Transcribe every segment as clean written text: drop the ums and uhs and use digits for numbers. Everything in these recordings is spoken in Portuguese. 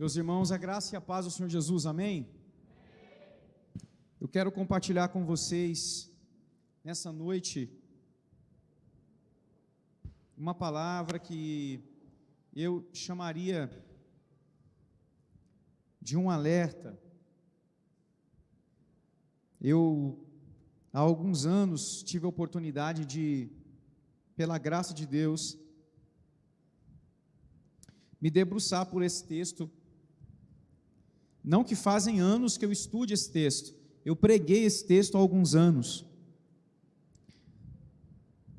Meus irmãos, a graça e a paz do Senhor Jesus, amém? Eu quero compartilhar com vocês, nessa noite, uma palavra que eu chamaria de um alerta. Há alguns anos, tive a oportunidade de, pela graça de Deus, me debruçar por esse texto. Não que fazem anos que eu estude esse texto, eu preguei esse texto há alguns anos.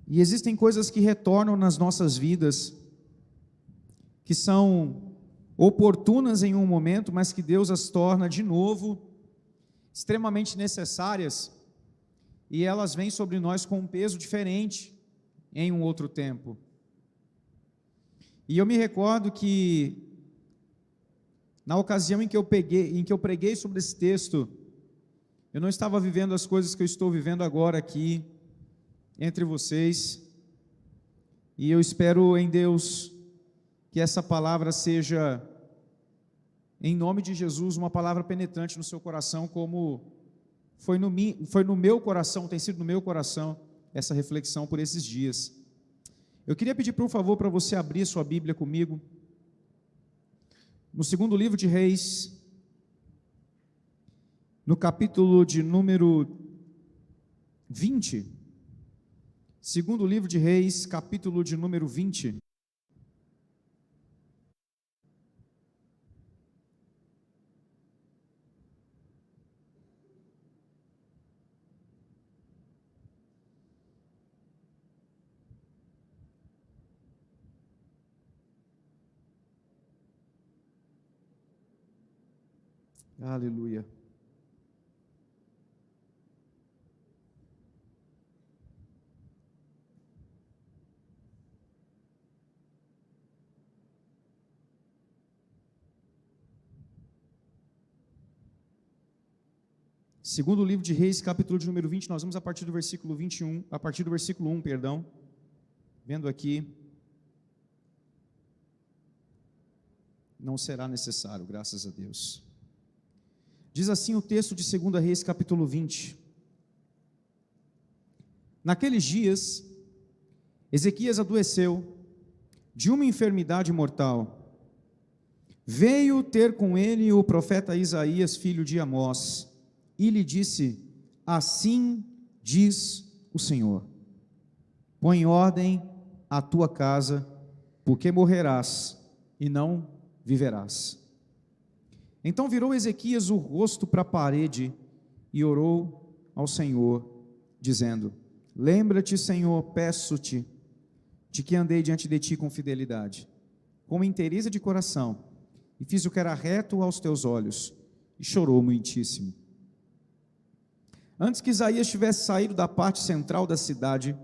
E existem coisas que retornam nas nossas vidas, que são oportunas em um momento, mas que Deus as torna de novo extremamente necessárias, e elas vêm sobre nós com um peso diferente em um outro tempo. E eu me recordo que, na ocasião em que eu preguei sobre esse texto, eu não estava vivendo as coisas que eu estou vivendo agora aqui, entre vocês, e eu espero em Deus que essa palavra seja, em nome de Jesus, uma palavra penetrante no seu coração, como foi no meu coração, tem sido no meu coração, essa reflexão por esses dias. Eu queria pedir, por favor, para você abrir sua Bíblia comigo, no segundo livro de Reis, no capítulo de número 20, segundo livro de Reis, capítulo de número 20. Aleluia. Segundo livro de Reis, capítulo de número 20, nós vamos a partir do versículo 21, a partir do versículo 1, perdão. Vendo aqui, não será necessário, graças a Deus. Diz assim o texto de 2 Reis, capítulo 20. Naqueles dias, Ezequias adoeceu de uma enfermidade mortal. Veio ter com ele o profeta Isaías, filho de Amós, e lhe disse: assim diz o Senhor, põe em ordem a tua casa, porque morrerás e não viverás. Então virou Ezequias o rosto para a parede e orou ao Senhor, dizendo: lembra-te, Senhor, peço-te, de que andei diante de ti com fidelidade, com inteireza de coração, e fiz o que era reto aos teus olhos, e chorou muitíssimo. Antes que Isaías tivesse saído da parte central da cidade,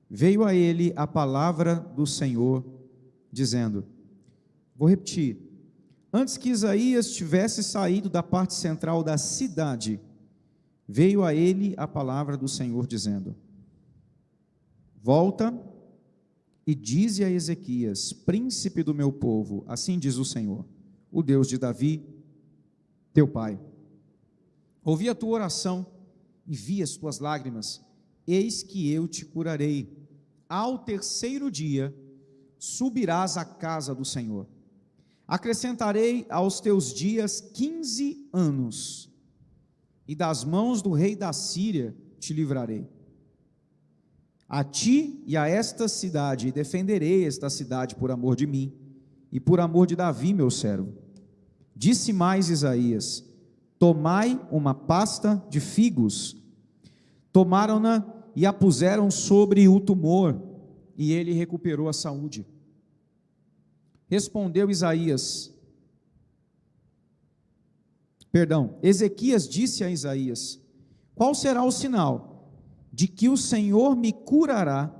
veio a ele a palavra do Senhor, dizendo, vou repetir, antes que Isaías tivesse saído da parte central da cidade, veio a ele a palavra do Senhor, dizendo, volta e dize a Ezequias, príncipe do meu povo, assim diz o Senhor, o Deus de Davi, teu pai, ouvi a tua oração e vi as tuas lágrimas, eis que eu te curarei, ao terceiro dia subirás à casa do Senhor, acrescentarei aos teus dias 15 anos, e das mãos do rei da Síria te livrarei. A ti e a esta cidade, e defenderei esta cidade por amor de mim, e por amor de Davi meu servo. Disse mais Isaías, tomai uma pasta de figos, tomaram-na e a puseram sobre o tumor, e ele recuperou a saúde. Respondeu Ezequias disse a Isaías, qual será o sinal de que o Senhor me curará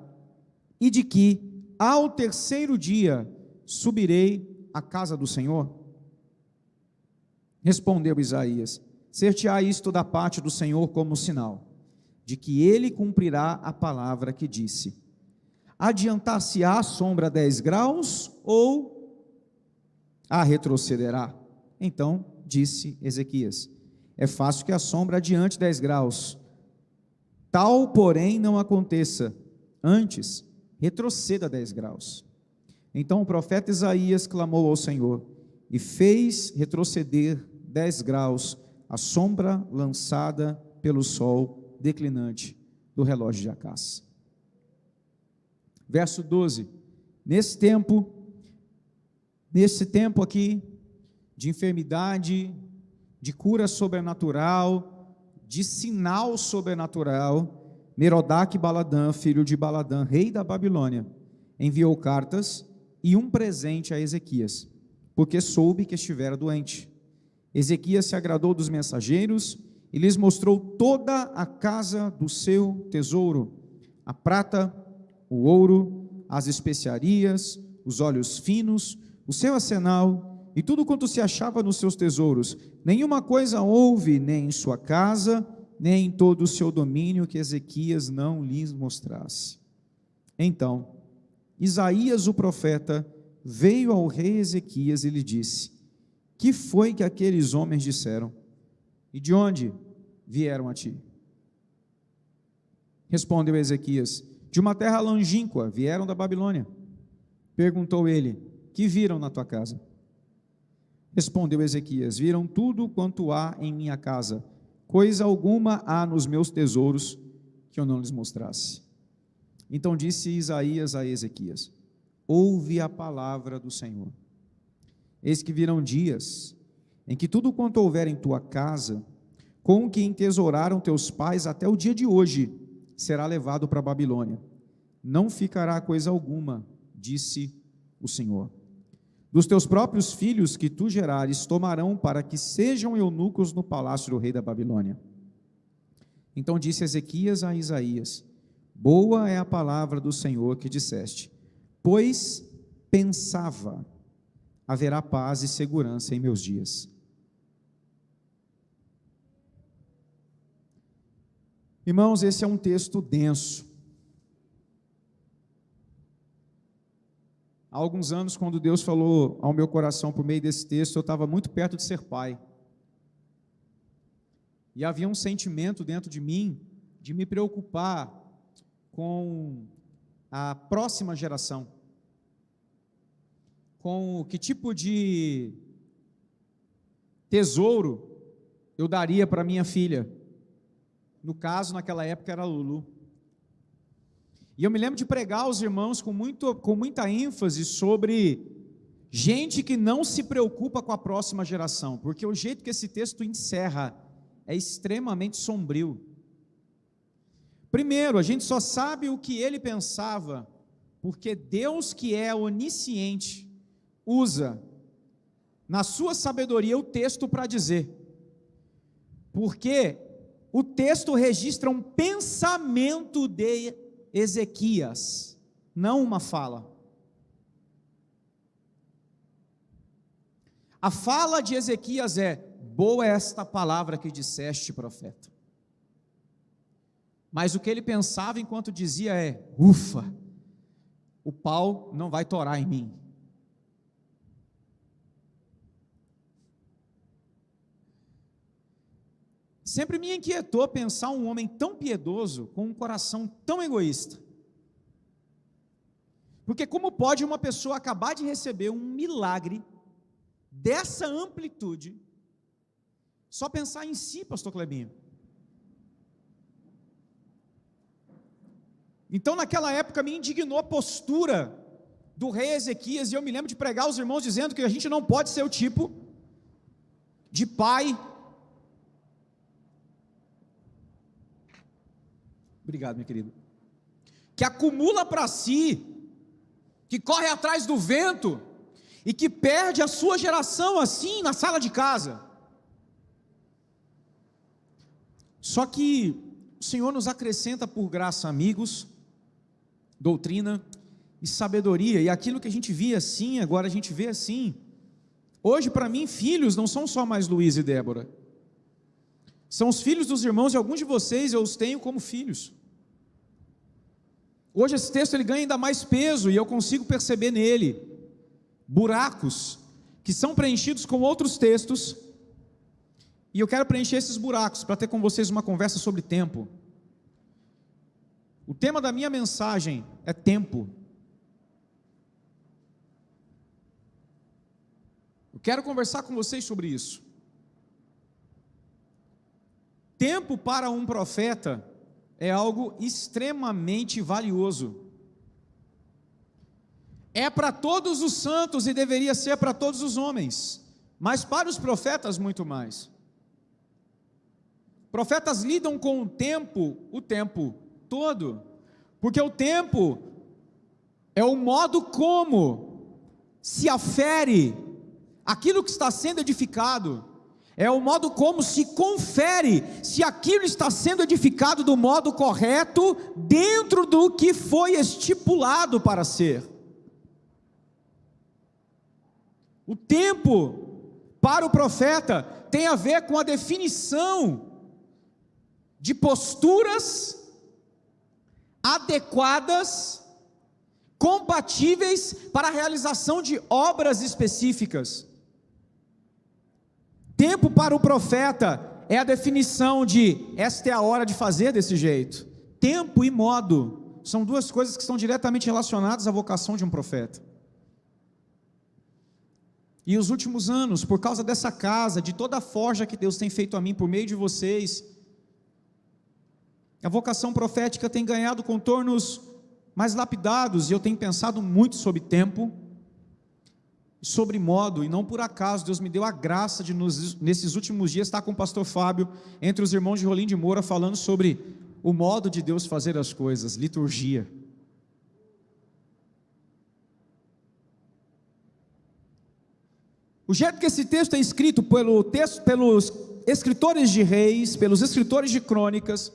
e de que ao terceiro dia subirei à casa do Senhor? Respondeu Isaías, ser-te-á isto da parte do Senhor como sinal, de que ele cumprirá a palavra que disse. Adiantar-se-á a sombra 10 graus ou a retrocederá? Então disse Ezequias: é fácil que a sombra adiante 10 graus. Tal, porém, não aconteça. Antes, retroceda 10 graus. Então o profeta Isaías clamou ao Senhor e fez retroceder 10 graus a sombra lançada pelo sol declinante do relógio de Acás. Verso 12. Nesse tempo aqui, de enfermidade, de cura sobrenatural, de sinal sobrenatural, Merodach-Baladã, filho de Baladã, rei da Babilônia, enviou cartas e um presente a Ezequias, porque soube que estivera doente. Ezequias se agradou dos mensageiros e lhes mostrou toda a casa do seu tesouro, a prata, o ouro, as especiarias, os óleos finos, o seu arsenal e tudo quanto se achava nos seus tesouros. Nenhuma coisa houve, nem em sua casa, nem em todo o seu domínio, que Ezequias não lhes mostrasse. Então, Isaías o profeta veio ao rei Ezequias e lhe disse: que foi que aqueles homens disseram? E de onde vieram a ti? Respondeu Ezequias: de uma terra longínqua, vieram da Babilônia. Perguntou ele: que viram na tua casa? Respondeu Ezequias: viram tudo quanto há em minha casa, coisa alguma há nos meus tesouros que eu não lhes mostrasse. Então disse Isaías a Ezequias: ouve a palavra do Senhor. Eis que virão dias em que tudo quanto houver em tua casa, com o que entesouraram teus pais até o dia de hoje, será levado para a Babilônia. Não ficará coisa alguma, disse o Senhor. Dos teus próprios filhos que tu gerares, tomarão para que sejam eunucos no palácio do rei da Babilônia. Então disse Ezequias a Isaías: boa é a palavra do Senhor que disseste, pois pensava, haverá paz e segurança em meus dias. Irmãos, esse é um texto denso. Há alguns anos, quando Deus falou ao meu coração por meio desse texto, eu estava muito perto de ser pai. E havia um sentimento dentro de mim de me preocupar com a próxima geração, com que tipo de tesouro eu daria para minha filha. No caso, naquela época era a Lulu. E eu me lembro de pregar aos irmãos com muita ênfase sobre gente que não se preocupa com a próxima geração, porque o jeito que esse texto encerra é extremamente sombrio. Primeiro, a gente só sabe o que ele pensava, porque Deus, que é onisciente, usa na sua sabedoria o texto para dizer, porque o texto registra um pensamento de Ezequias, não uma fala. A fala de Ezequias é: boa é esta palavra que disseste, profeta. Mas o que ele pensava enquanto dizia é: ufa, o pau não vai torar em mim. Sempre me inquietou pensar um homem tão piedoso com um coração tão egoísta. Porque como pode uma pessoa acabar de receber um milagre dessa amplitude, só pensar em si, pastor Clebinho? Então naquela época me indignou a postura do rei Ezequias, e eu me lembro de pregar aos irmãos dizendo que a gente não pode ser o tipo de pai. Obrigado, meu querido. Que acumula para si, que corre atrás do vento, e que perde a sua geração assim na sala de casa. Só que o Senhor nos acrescenta por graça amigos, doutrina e sabedoria, e aquilo que a gente via assim, agora a gente vê assim. Hoje para mim filhos não são só mais Luiz e Débora, são os filhos dos irmãos, e alguns de vocês eu os tenho como filhos. Hoje esse texto ele ganha ainda mais peso, e eu consigo perceber nele buracos que são preenchidos com outros textos, e eu quero preencher esses buracos para ter com vocês uma conversa sobre tempo. O tema da minha mensagem é tempo. Eu quero conversar com vocês sobre isso. Tempo para um profeta é algo extremamente valioso. É para todos os santos e deveria ser para todos os homens, mas para os profetas muito mais. Profetas lidam com o tempo todo, porque o tempo é o modo como se afere aquilo que está sendo edificado, é o modo como se confere se aquilo está sendo edificado do modo correto, dentro do que foi estipulado para ser. O tempo para o profeta tem a ver com a definição de posturas adequadas, compatíveis para a realização de obras específicas. Tempo para o profeta é a definição de esta é a hora de fazer desse jeito. Tempo e modo são duas coisas que estão diretamente relacionadas à vocação de um profeta. E os últimos anos, por causa dessa casa, de toda a forja que Deus tem feito a mim por meio de vocês, a vocação profética tem ganhado contornos mais lapidados, e eu tenho pensado muito sobre tempo, sobre modo, e não por acaso Deus me deu a graça de nesses últimos dias estar com o pastor Fábio, entre os irmãos de Rolim de Moura, falando sobre o modo de Deus fazer as coisas, liturgia. O jeito que esse texto é escrito pelos escritores de reis, pelos escritores de crônicas,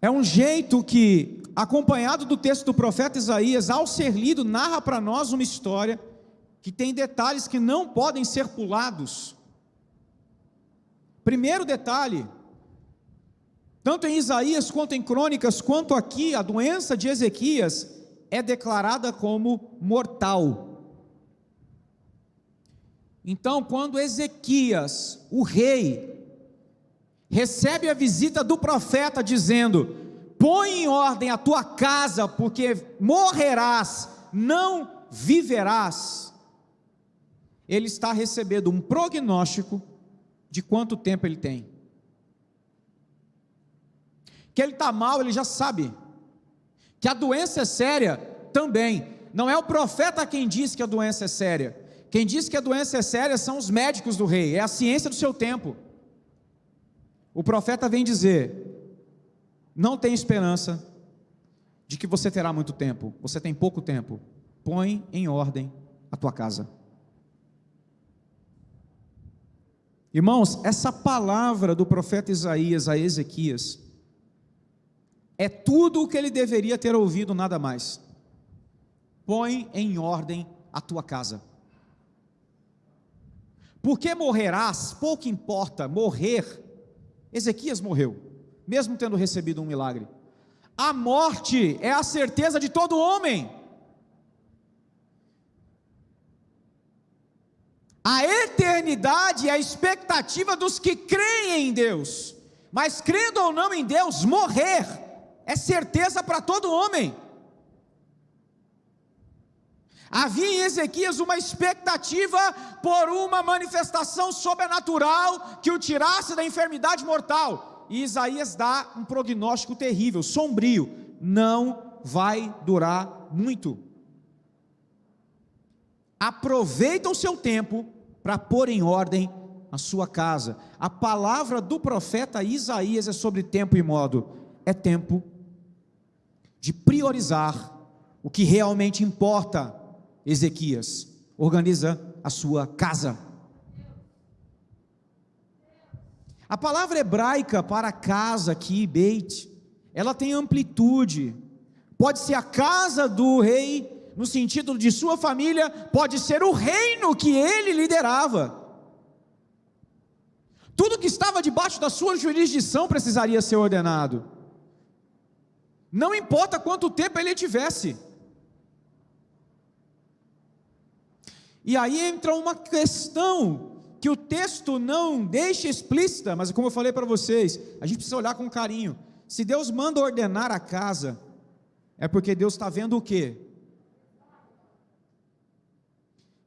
é um jeito que, acompanhado do texto do profeta Isaías, ao ser lido, narra para nós uma história que tem detalhes que não podem ser pulados. Primeiro detalhe, tanto em Isaías quanto em crônicas, quanto aqui, a doença de Ezequias é declarada como mortal. Então, quando Ezequias, o rei, recebe a visita do profeta dizendo: põe em ordem a tua casa, porque morrerás, não viverás, ele está recebendo um prognóstico de quanto tempo ele tem. Que ele está mal, ele já sabe. Que a doença é séria, também. Não é o profeta quem diz que a doença é séria. Quem diz que a doença é séria são os médicos do rei, é a ciência do seu tempo. O profeta vem dizer: não tem esperança de que você terá muito tempo, você tem pouco tempo, põe em ordem a tua casa. Irmãos, essa palavra do profeta Isaías a Ezequias é tudo o que ele deveria ter ouvido, nada mais. Põe em ordem a tua casa. Porque morrerás, pouco importa, morrer. Ezequias morreu, mesmo tendo recebido um milagre. A morte é a certeza de todo homem. A eternidade é a expectativa dos que creem em Deus. Mas crendo ou não em Deus, morrer é certeza para todo homem. Havia em Ezequias uma expectativa por uma manifestação sobrenatural que o tirasse da enfermidade mortal. E Isaías dá um prognóstico terrível, sombrio: não vai durar muito. Aproveita o seu tempo para pôr em ordem a sua casa. A palavra do profeta Isaías é sobre tempo e modo. É tempo de priorizar o que realmente importa. Ezequias, organiza a sua casa. A palavra hebraica para casa aqui, Beit, ela tem amplitude. Pode ser a casa do rei, no sentido de sua família, pode ser o reino que ele liderava. Tudo que estava debaixo da sua jurisdição precisaria ser ordenado. Não importa quanto tempo ele tivesse. E aí entra uma questão que o texto não deixa explícita, mas como eu falei para vocês, a gente precisa olhar com carinho. Se Deus manda ordenar a casa, é porque Deus está vendo o quê?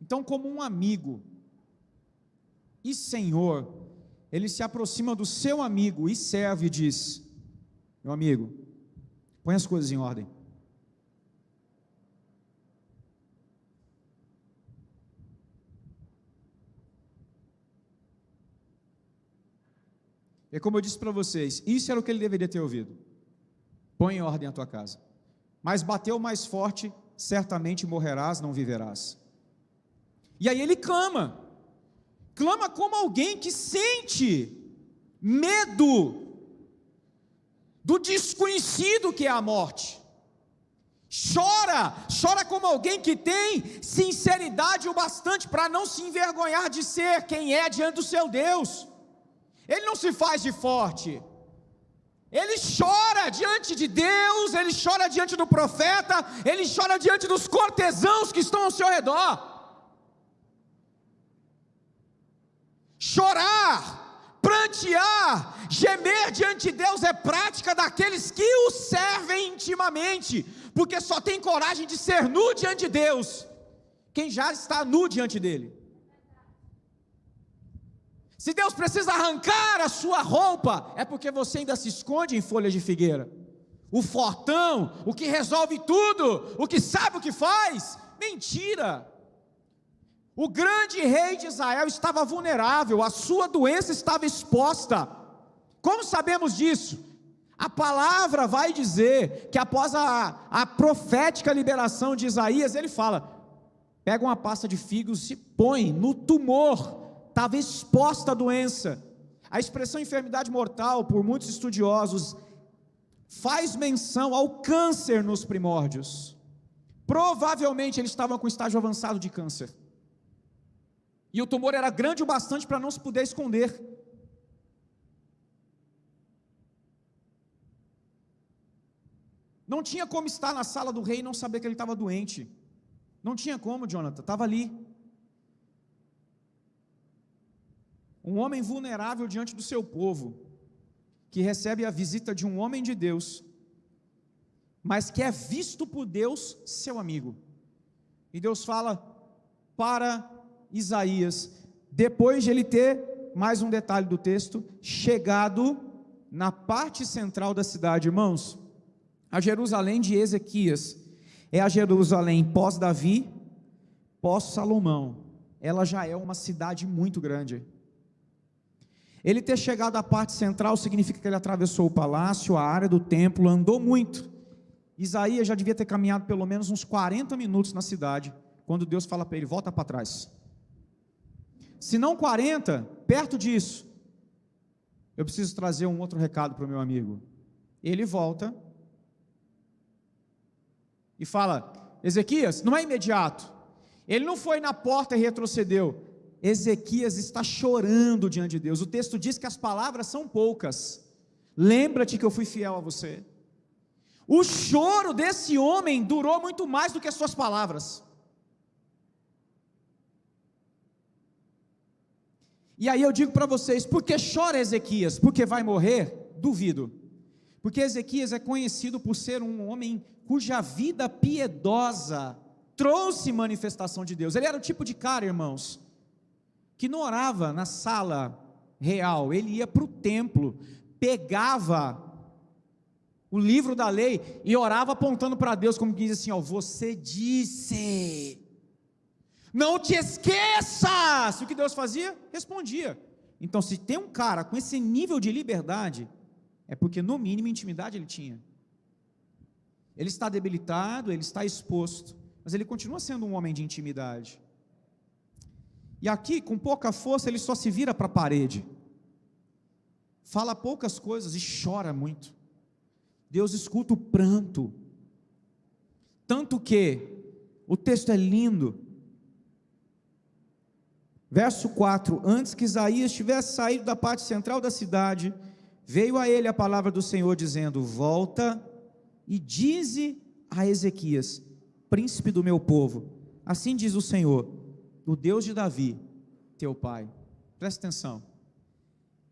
Então, como um amigo e Senhor, Ele se aproxima do seu amigo e serve e diz: meu amigo, põe as coisas em ordem. E como eu disse para vocês, isso era o que ele deveria ter ouvido. Põe em ordem a tua casa. Mas bateu mais forte, certamente morrerás, não viverás. E aí ele clama como alguém que sente medo do desconhecido que é a morte. Chora como alguém que tem sinceridade o bastante para não se envergonhar de ser quem é diante do seu Deus. Ele não se faz de forte, ele chora diante de Deus, ele chora diante do profeta, ele chora diante dos cortesãos que estão ao seu redor. Chorar, prantear, gemer diante de Deus é prática daqueles que o servem intimamente, porque só tem coragem de ser nu diante de Deus quem já está nu diante dele. Se Deus precisa arrancar a sua roupa, é porque você ainda se esconde em folhas de figueira. O fortão, o que resolve tudo, o que sabe o que faz, mentira. O grande rei de Israel estava vulnerável, a sua doença estava exposta. Como sabemos disso? A palavra vai dizer que após a profética liberação de Isaías, ele fala: pega uma pasta de figos e põe no tumor. Estava exposta a doença. A expressão enfermidade mortal, por muitos estudiosos, faz menção ao câncer nos primórdios. Provavelmente eles estavam com estágio avançado de câncer, e o tumor era grande o bastante para não se poder esconder. Não tinha como estar na sala do rei e não saber que ele estava doente. Não tinha como, Jonathan, estava ali. Um homem vulnerável diante do seu povo, que recebe a visita de um homem de Deus, mas que é visto por Deus, seu amigo. E Deus fala para Isaías, depois de ele ter, mais um detalhe do texto, chegado na parte central da cidade. Irmãos, a Jerusalém de Ezequias é a Jerusalém pós-Davi, pós-Salomão. Ela já é uma cidade muito grande. Ele ter chegado à parte central significa que ele atravessou o palácio, a área do templo, andou muito. Isaías já devia ter caminhado pelo menos uns 40 minutos na cidade, quando Deus fala para ele: volta para trás. Se não 40, perto disso, eu preciso trazer um outro recado para o meu amigo. Ele volta e fala: Ezequias, não é imediato. Ele não foi na porta e retrocedeu. Ezequias está chorando diante de Deus. O texto diz que as palavras são poucas. Lembra-te que eu fui fiel a você. O choro desse homem durou muito mais do que as suas palavras. E aí eu digo para vocês: por que chora Ezequias? Porque vai morrer? Duvido. Porque Ezequias é conhecido por ser um homem cuja vida piedosa trouxe manifestação de Deus. Ele era o tipo de cara, irmãos, que não orava na sala real, ele ia para o templo, pegava o livro da lei e orava apontando para Deus, como que diz assim: ó, você disse, não te esqueças. O que Deus fazia? Respondia. Então, se tem um cara com esse nível de liberdade, é porque no mínimo intimidade ele tinha. Ele está debilitado, ele está exposto, mas ele continua sendo um homem de intimidade. E aqui, com pouca força, ele só se vira para a parede, fala poucas coisas e chora muito. Deus escuta o pranto, tanto que o texto é lindo. Verso 4: antes que Isaías tivesse saído da parte central da cidade, veio a ele a palavra do Senhor dizendo: volta e dize a Ezequias, príncipe do meu povo, assim diz o Senhor: o Deus de Davi, teu pai. Presta atenção.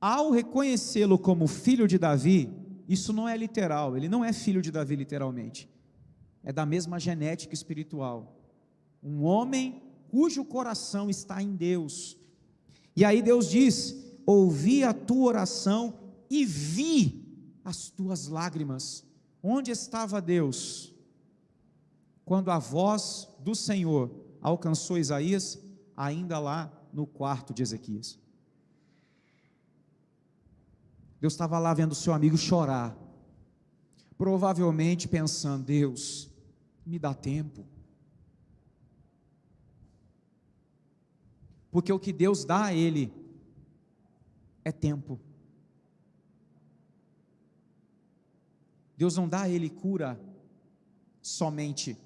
Ao reconhecê-lo como filho de Davi, isso não é literal, ele não é filho de Davi literalmente. É da mesma genética espiritual. Um homem cujo coração está em Deus. E aí Deus diz: ouvi a tua oração e vi as tuas lágrimas. Onde estava Deus quando a voz do Senhor alcançou Isaías? Ainda lá no quarto de Ezequias. Deus estava lá vendo seu amigo chorar, provavelmente pensando: Deus, me dá tempo. Porque o que Deus dá a ele é tempo. Deus não dá a ele cura somente.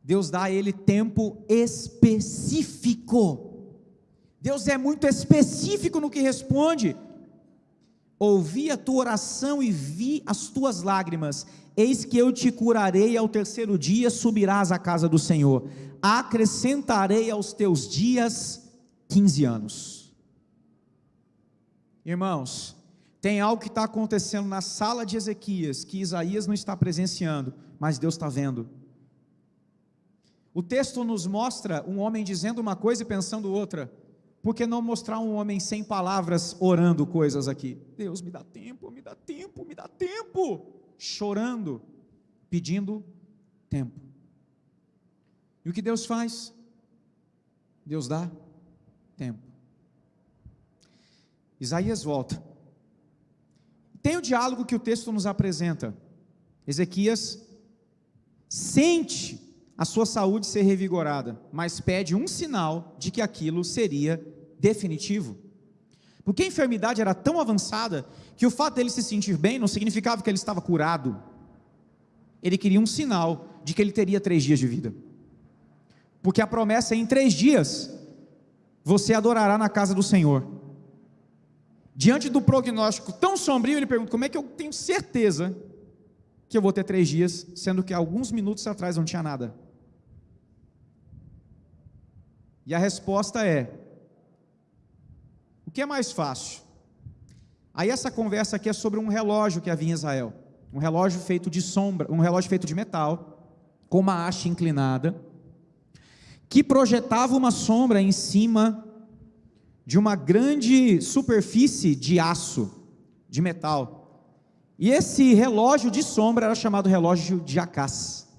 Deus dá a ele tempo específico. Deus é muito específico no que responde. Ouvi a tua oração e vi as tuas lágrimas. Eis que eu te curarei, ao terceiro dia subirás à casa do Senhor. Acrescentarei aos teus dias 15 anos. Irmãos, tem algo que está acontecendo na sala de Ezequias, que Isaías não está presenciando, mas Deus está vendo. O texto nos mostra um homem dizendo uma coisa e pensando outra. Por que não mostrar um homem sem palavras orando coisas aqui? Deus, me dá tempo, me dá tempo, me dá tempo. Chorando, pedindo tempo. E o que Deus faz? Deus dá tempo. Isaías volta. Tem o diálogo que o texto nos apresenta. Ezequias sente a sua saúde ser revigorada, mas pede um sinal de que aquilo seria definitivo. Porque a enfermidade era tão avançada que o fato dele se sentir bem não significava que ele estava curado. Ele queria um sinal de que ele teria 3 dias de vida. Porque a promessa é: em 3 dias você adorará na casa do Senhor. Diante do prognóstico tão sombrio, ele pergunta: como é que eu tenho certeza que eu vou ter 3 dias, sendo que alguns minutos atrás não tinha nada? E a resposta é: o que é mais fácil? Aí essa conversa aqui é sobre um relógio que havia em Israel, um relógio feito de sombra, um relógio feito de metal, com uma haste inclinada, que projetava uma sombra em cima de uma grande superfície de aço, de metal. E esse relógio de sombra era chamado relógio de Acás.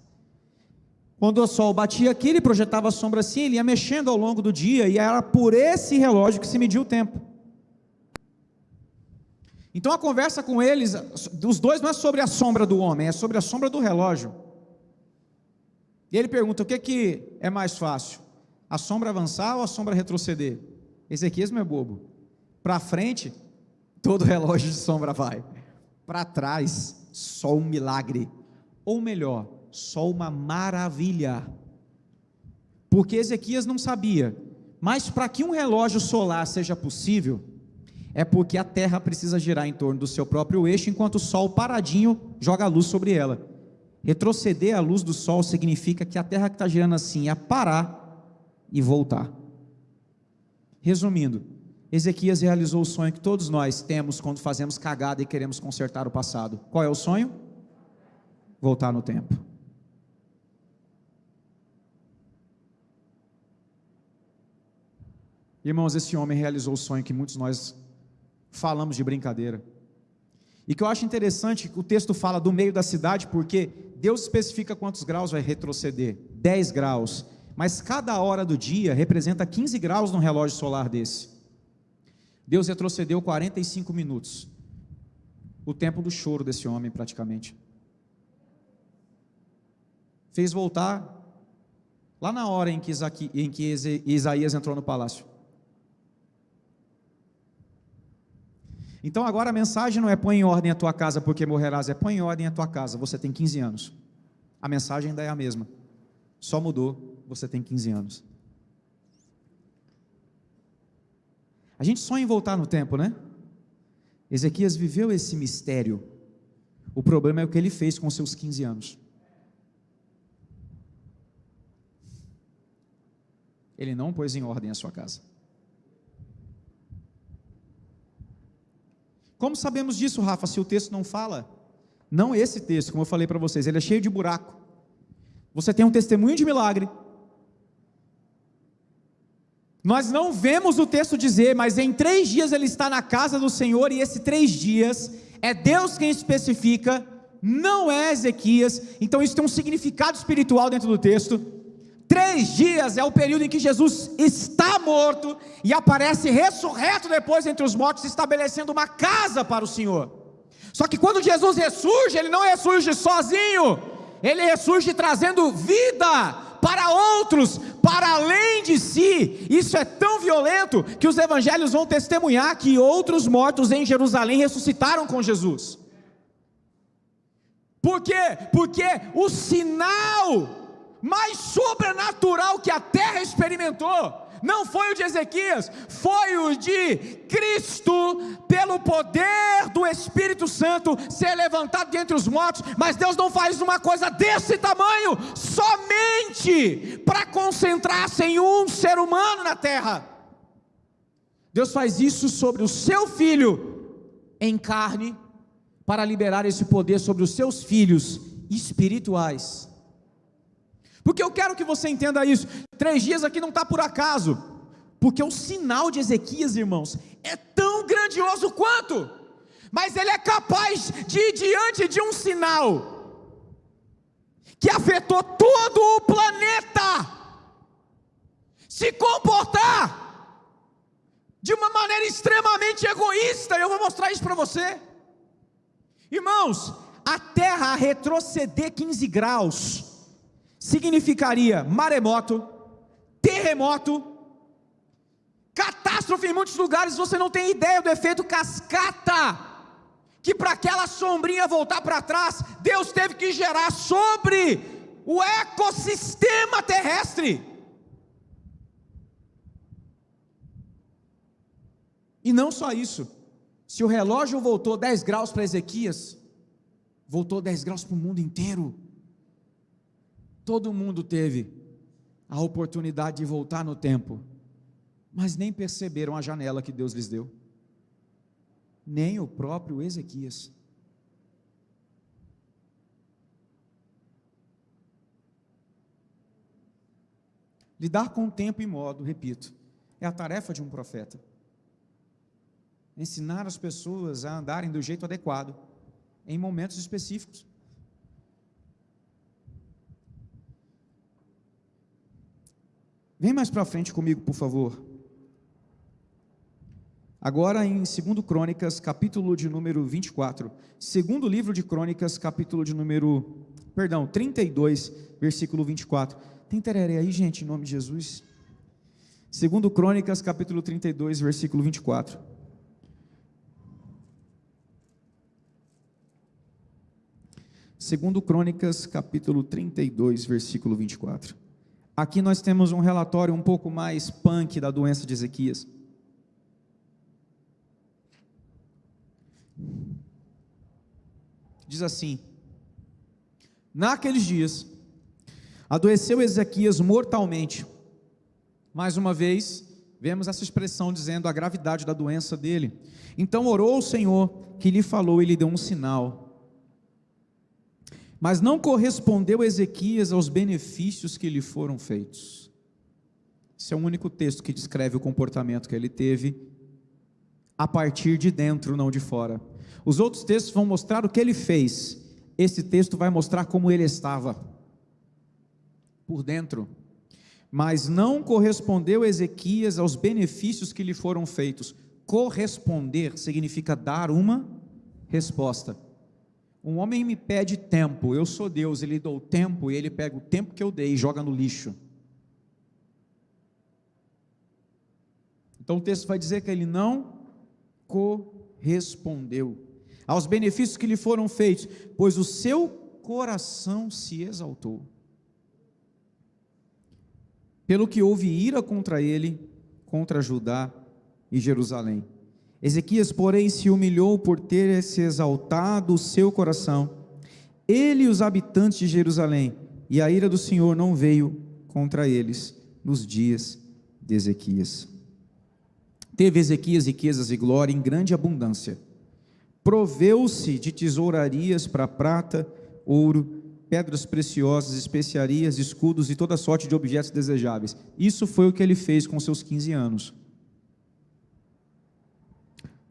Quando o sol batia aqui, ele projetava a sombra assim, ele ia mexendo ao longo do dia, e era por esse relógio que se media o tempo. Então a conversa com eles, dos dois, não é sobre a sombra do homem, é sobre a sombra do relógio. E ele pergunta: o que é mais fácil? A sombra avançar ou a sombra retroceder? Ezequias não é bobo. Para frente, todo relógio de sombra vai. Para trás, só um milagre. Ou melhor, só uma maravilha. Porque Ezequias não sabia, mas para que um relógio solar seja possível, é porque a Terra precisa girar em torno do seu próprio eixo, enquanto o Sol paradinho joga a luz sobre ela. Retroceder a luz do Sol significa que a Terra que está girando assim ia parar e voltar. Resumindo, Ezequias realizou o sonho que todos nós temos quando fazemos cagada e queremos consertar o passado. Qual é o sonho? Voltar no tempo. Irmãos, esse homem realizou o sonho que muitos de nós falamos de brincadeira. E que eu acho interessante, o texto fala do meio da cidade, porque Deus especifica quantos graus vai retroceder, 10 graus, mas cada hora do dia representa 15 graus num relógio solar desse. Deus retrocedeu 45 minutos, o tempo do choro desse homem praticamente. Fez voltar lá na hora em que Isaías entrou no palácio. Então agora a mensagem não é: põe em ordem a tua casa porque morrerás, é: põe em ordem a tua casa, você tem 15 anos. A mensagem ainda é a mesma, só mudou, você tem 15 anos. A gente sonha em voltar no tempo, né? Ezequias viveu esse mistério. O problema é o que ele fez com seus 15 anos. ele não pôs em ordem a sua casa. Como sabemos disso, Rafa, se o texto não fala? Não esse texto, como eu falei para vocês, ele é cheio de buraco. Você tem um testemunho de milagre. Nós não vemos o texto dizer, mas em 3 dias ele está na casa do Senhor, e esses 3 dias é Deus quem especifica, não é Ezequias. Então isso tem um significado espiritual dentro do texto. 3 dias é o período em que Jesus está morto e aparece ressurreto depois entre os mortos, estabelecendo uma casa para o Senhor. Só que quando Jesus ressurge, ele não ressurge sozinho, ele ressurge trazendo vida para outros, para além de si. Isso é tão violento que os evangelhos vão testemunhar que outros mortos em Jerusalém ressuscitaram com Jesus. Por quê? Porque o sinal mais sobrenatural que a terra experimentou não foi o de Ezequias, foi o de Cristo, pelo poder do Espírito Santo, ser levantado dentre os mortos. Mas Deus não faz uma coisa desse tamanho somente para concentrar-se em um ser humano na terra. Deus faz isso sobre o seu Filho em carne, para liberar esse poder sobre os seus filhos espirituais. Porque eu quero que você entenda isso. 3 dias aqui não está por acaso, porque o sinal de Ezequias, irmãos, é tão grandioso quanto, mas ele é capaz de ir diante de um sinal que afetou todo o planeta, se comportar de uma maneira extremamente egoísta. Eu vou mostrar isso para você. Irmãos, a terra retroceder 15 graus significaria maremoto, terremoto, catástrofe em muitos lugares. Você não tem ideia do efeito cascata, que para aquela sombrinha voltar para trás, Deus teve que gerar sobre o ecossistema terrestre. E não só isso, se o relógio voltou 10 graus para Ezequias, voltou 10 graus para o mundo inteiro. Todo mundo teve a oportunidade de voltar no tempo, mas nem perceberam a janela que Deus lhes deu, nem o próprio Ezequias. Lidar com tempo e modo, repito, é a tarefa de um profeta. Ensinar as pessoas a andarem do jeito adequado, em momentos específicos. Vem mais para frente comigo, por favor. Agora em 2 Crônicas, capítulo de número 24. Segundo livro de Crônicas, capítulo de número, 32, versículo 24. Tem tereré aí, gente, em nome de Jesus? 2 Crônicas, capítulo 32, versículo 24. Segundo Crônicas, capítulo 32, versículo 24. Aqui nós temos um relatório um pouco mais punk da doença de Ezequias. Diz assim: naqueles dias, adoeceu Ezequias mortalmente. Mais uma vez, vemos essa expressão dizendo a gravidade da doença dele. Então orou ao Senhor, que lhe falou e lhe deu um sinal. Mas não correspondeu Ezequias aos benefícios que lhe foram feitos. Esse é o único texto que descreve o comportamento que ele teve a partir de dentro, não de fora. Os outros textos vão mostrar o que ele fez. Esse texto vai mostrar como ele estava por dentro. Mas não correspondeu Ezequias aos benefícios que lhe foram feitos. Corresponder significa dar uma resposta. Um homem me pede tempo, eu sou Deus, ele dou tempo, e ele pega o tempo que eu dei e joga no lixo. Então o texto vai dizer que ele não correspondeu aos benefícios que lhe foram feitos, pois o seu coração se exaltou, pelo que houve ira contra ele, contra Judá e Jerusalém. Ezequias, porém, se humilhou por ter se exaltado o seu coração, ele e os habitantes de Jerusalém, e a ira do Senhor não veio contra eles nos dias de Ezequias. Teve Ezequias riquezas e glória em grande abundância. Proveu-se de tesourarias para prata, ouro, pedras preciosas, especiarias, escudos e toda sorte de objetos desejáveis. Isso foi o que ele fez com seus 15 anos.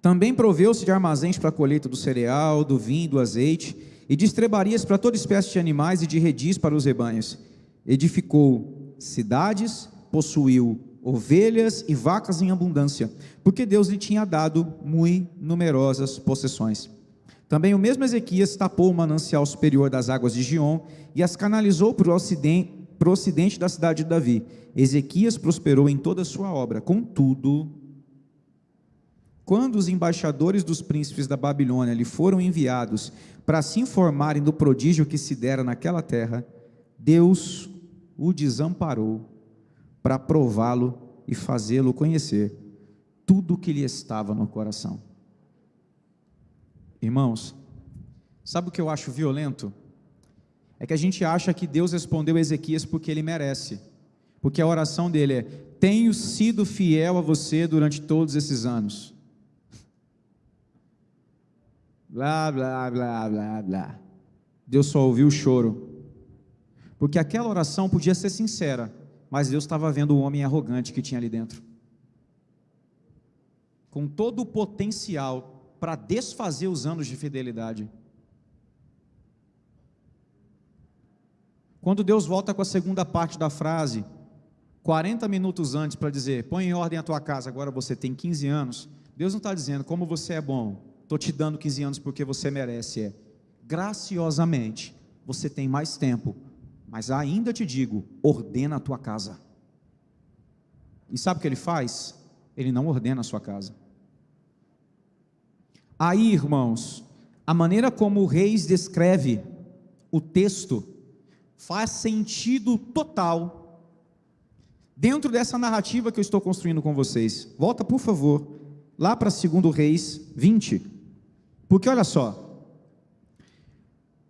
Também proveu-se de armazéns para a colheita do cereal, do vinho, do azeite, e de estrebarias para toda espécie de animais e de redis para os rebanhos. Edificou cidades, possuiu ovelhas e vacas em abundância, porque Deus lhe tinha dado muito numerosas possessões. Também o mesmo Ezequias tapou o manancial superior das águas de Giom e as canalizou para o ocidente da cidade de Davi. Ezequias prosperou em toda a sua obra. Contudo, quando os embaixadores dos príncipes da Babilônia lhe foram enviados para se informarem do prodígio que se dera naquela terra, Deus o desamparou para prová-lo e fazê-lo conhecer tudo o que lhe estava no coração. Irmãos, sabe o que eu acho violento? É que a gente acha que Deus respondeu a Ezequias porque ele merece, porque a oração dele é: tenho sido fiel a você durante todos esses anos. Blá, blá, blá, blá, blá. Deus só ouviu o choro, porque aquela oração podia ser sincera, mas Deus estava vendo o homem arrogante que tinha ali dentro, com todo o potencial para desfazer os anos de fidelidade. Quando Deus volta com a segunda parte da frase, 40 minutos antes, para dizer: põe em ordem a tua casa, agora você tem 15 anos, Deus não está dizendo: como você é bom, estou te dando 15 anos porque você merece. É: graciosamente, você tem mais tempo, mas ainda te digo, ordena a tua casa. E sabe o que ele faz? Ele não ordena a sua casa. Aí, irmãos, a maneira como o Reis descreve o texto faz sentido total dentro dessa narrativa que eu estou construindo com vocês. Volta, por favor, lá para 2 Reis 20, porque olha só,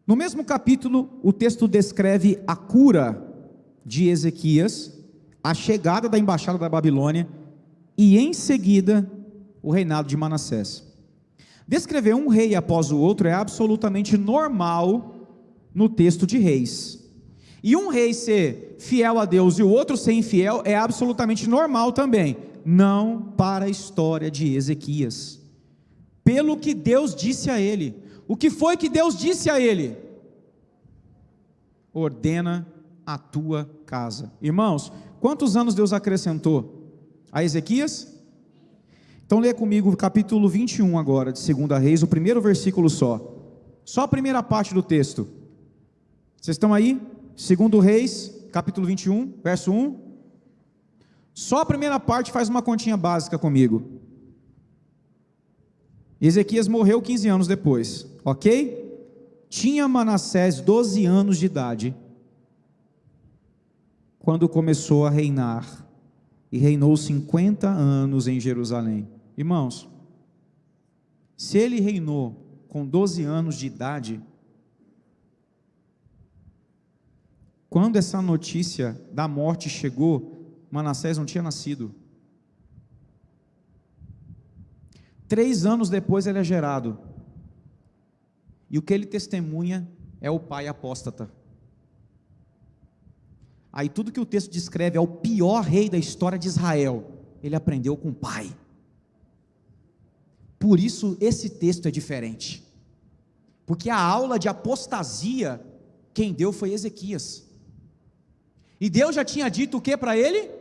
no mesmo capítulo o texto descreve a cura de Ezequias, a chegada da embaixada da Babilônia e em seguida o reinado de Manassés. Descrever um rei após o outro é absolutamente normal no texto de Reis. E um rei ser fiel a Deus e o outro ser infiel é absolutamente normal também. Não para a história de Ezequias. Pelo que Deus disse a ele. O que foi que Deus disse a ele? Ordena a tua casa. Irmãos, quantos anos Deus acrescentou a Ezequias? Então lê comigo o capítulo 21 agora, de 2 Reis, o primeiro versículo só a primeira parte do texto. Vocês estão aí? 2 Reis, capítulo 21, verso 1. Só a primeira parte, faz uma continha básica comigo. Ezequias morreu 15 anos depois, ok? Tinha Manassés 12 anos de idade, quando começou a reinar, e reinou 50 anos em Jerusalém. Irmãos, se ele reinou com 12 anos de idade, quando essa notícia da morte chegou, Manassés não tinha nascido. 3 anos depois ele é gerado, e o que ele testemunha é o pai apóstata. Aí tudo que o texto descreve é o pior rei da história de Israel, ele aprendeu com o pai. Por isso esse texto é diferente, porque a aula de apostasia quem deu foi Ezequias, e Deus já tinha dito o que para ele?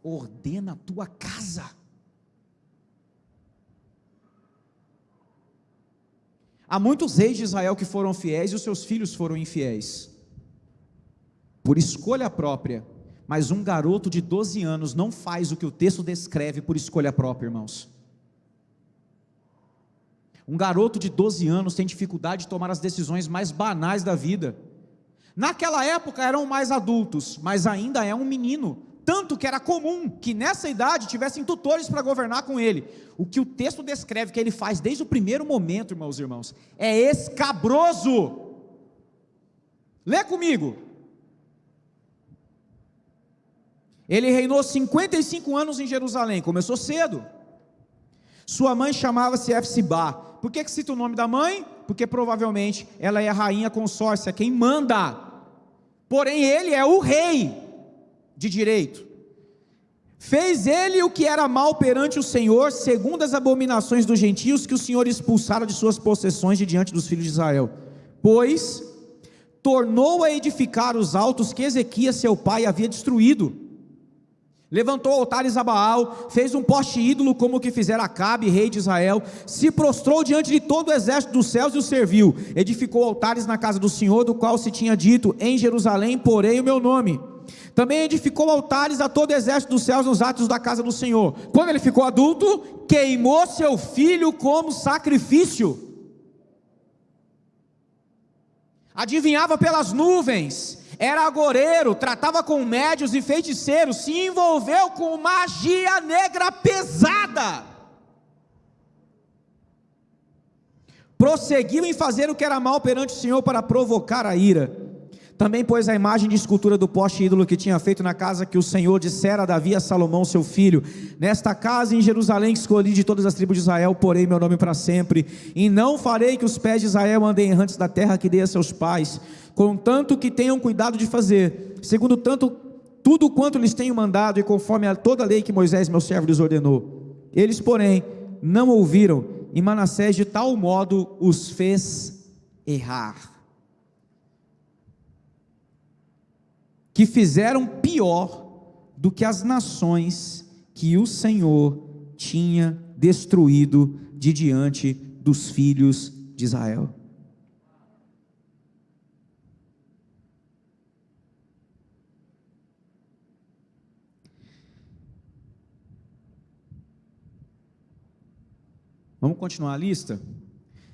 Ordena a tua casa. Há muitos reis de Israel que foram fiéis e os seus filhos foram infiéis, por escolha própria. Mas um garoto de 12 anos não faz o que o texto descreve por escolha própria, irmãos. Um garoto de 12 anos tem dificuldade de tomar as decisões mais banais da vida. Naquela época eram mais adultos, mas ainda é um menino, tanto que era comum que nessa idade tivessem tutores para governar com ele. O que o texto descreve que ele faz desde o primeiro momento, irmãos, é escabroso. Lê comigo. Ele reinou 55 anos em Jerusalém, começou cedo. Sua mãe chamava-se Efsibá. Por que cita o nome da mãe? Porque provavelmente ela é a rainha consórcia, quem manda. Porém ele é o rei de direito. Fez ele o que era mal perante o Senhor, segundo as abominações dos gentios que o Senhor expulsara de suas possessões de diante dos filhos de Israel. Pois tornou a edificar os altos que Ezequias seu pai havia destruído. Levantou altares a Baal, fez um poste ídolo como o que fizera Acabe, rei de Israel, se prostrou diante de todo o exército dos céus e o serviu, edificou altares na casa do Senhor, do qual se tinha dito, em Jerusalém porei o meu nome. Também edificou altares a todo o exército dos céus nos átrios da casa do Senhor. Quando ele ficou adulto, queimou seu filho como sacrifício. Adivinhava pelas nuvens, era agoreiro, tratava com médios e feiticeiros, se envolveu com magia negra pesada, prosseguiu em fazer o que era mal perante o Senhor para provocar a ira. Também pôs a imagem de escultura do poste ídolo que tinha feito na casa que o Senhor dissera a Davi a Salomão seu filho: nesta casa em Jerusalém que escolhi de todas as tribos de Israel, porei meu nome para sempre, e não farei que os pés de Israel andem errantes da terra que dei a seus pais, contanto que tenham cuidado de fazer, segundo tudo quanto lhes tenho mandado, e conforme a toda a lei que Moisés meu servo lhes ordenou. Eles, porém, não ouviram, e Manassés de tal modo os fez errar, que fizeram pior do que as nações que o Senhor tinha destruído de diante dos filhos de Israel. Vamos continuar a lista?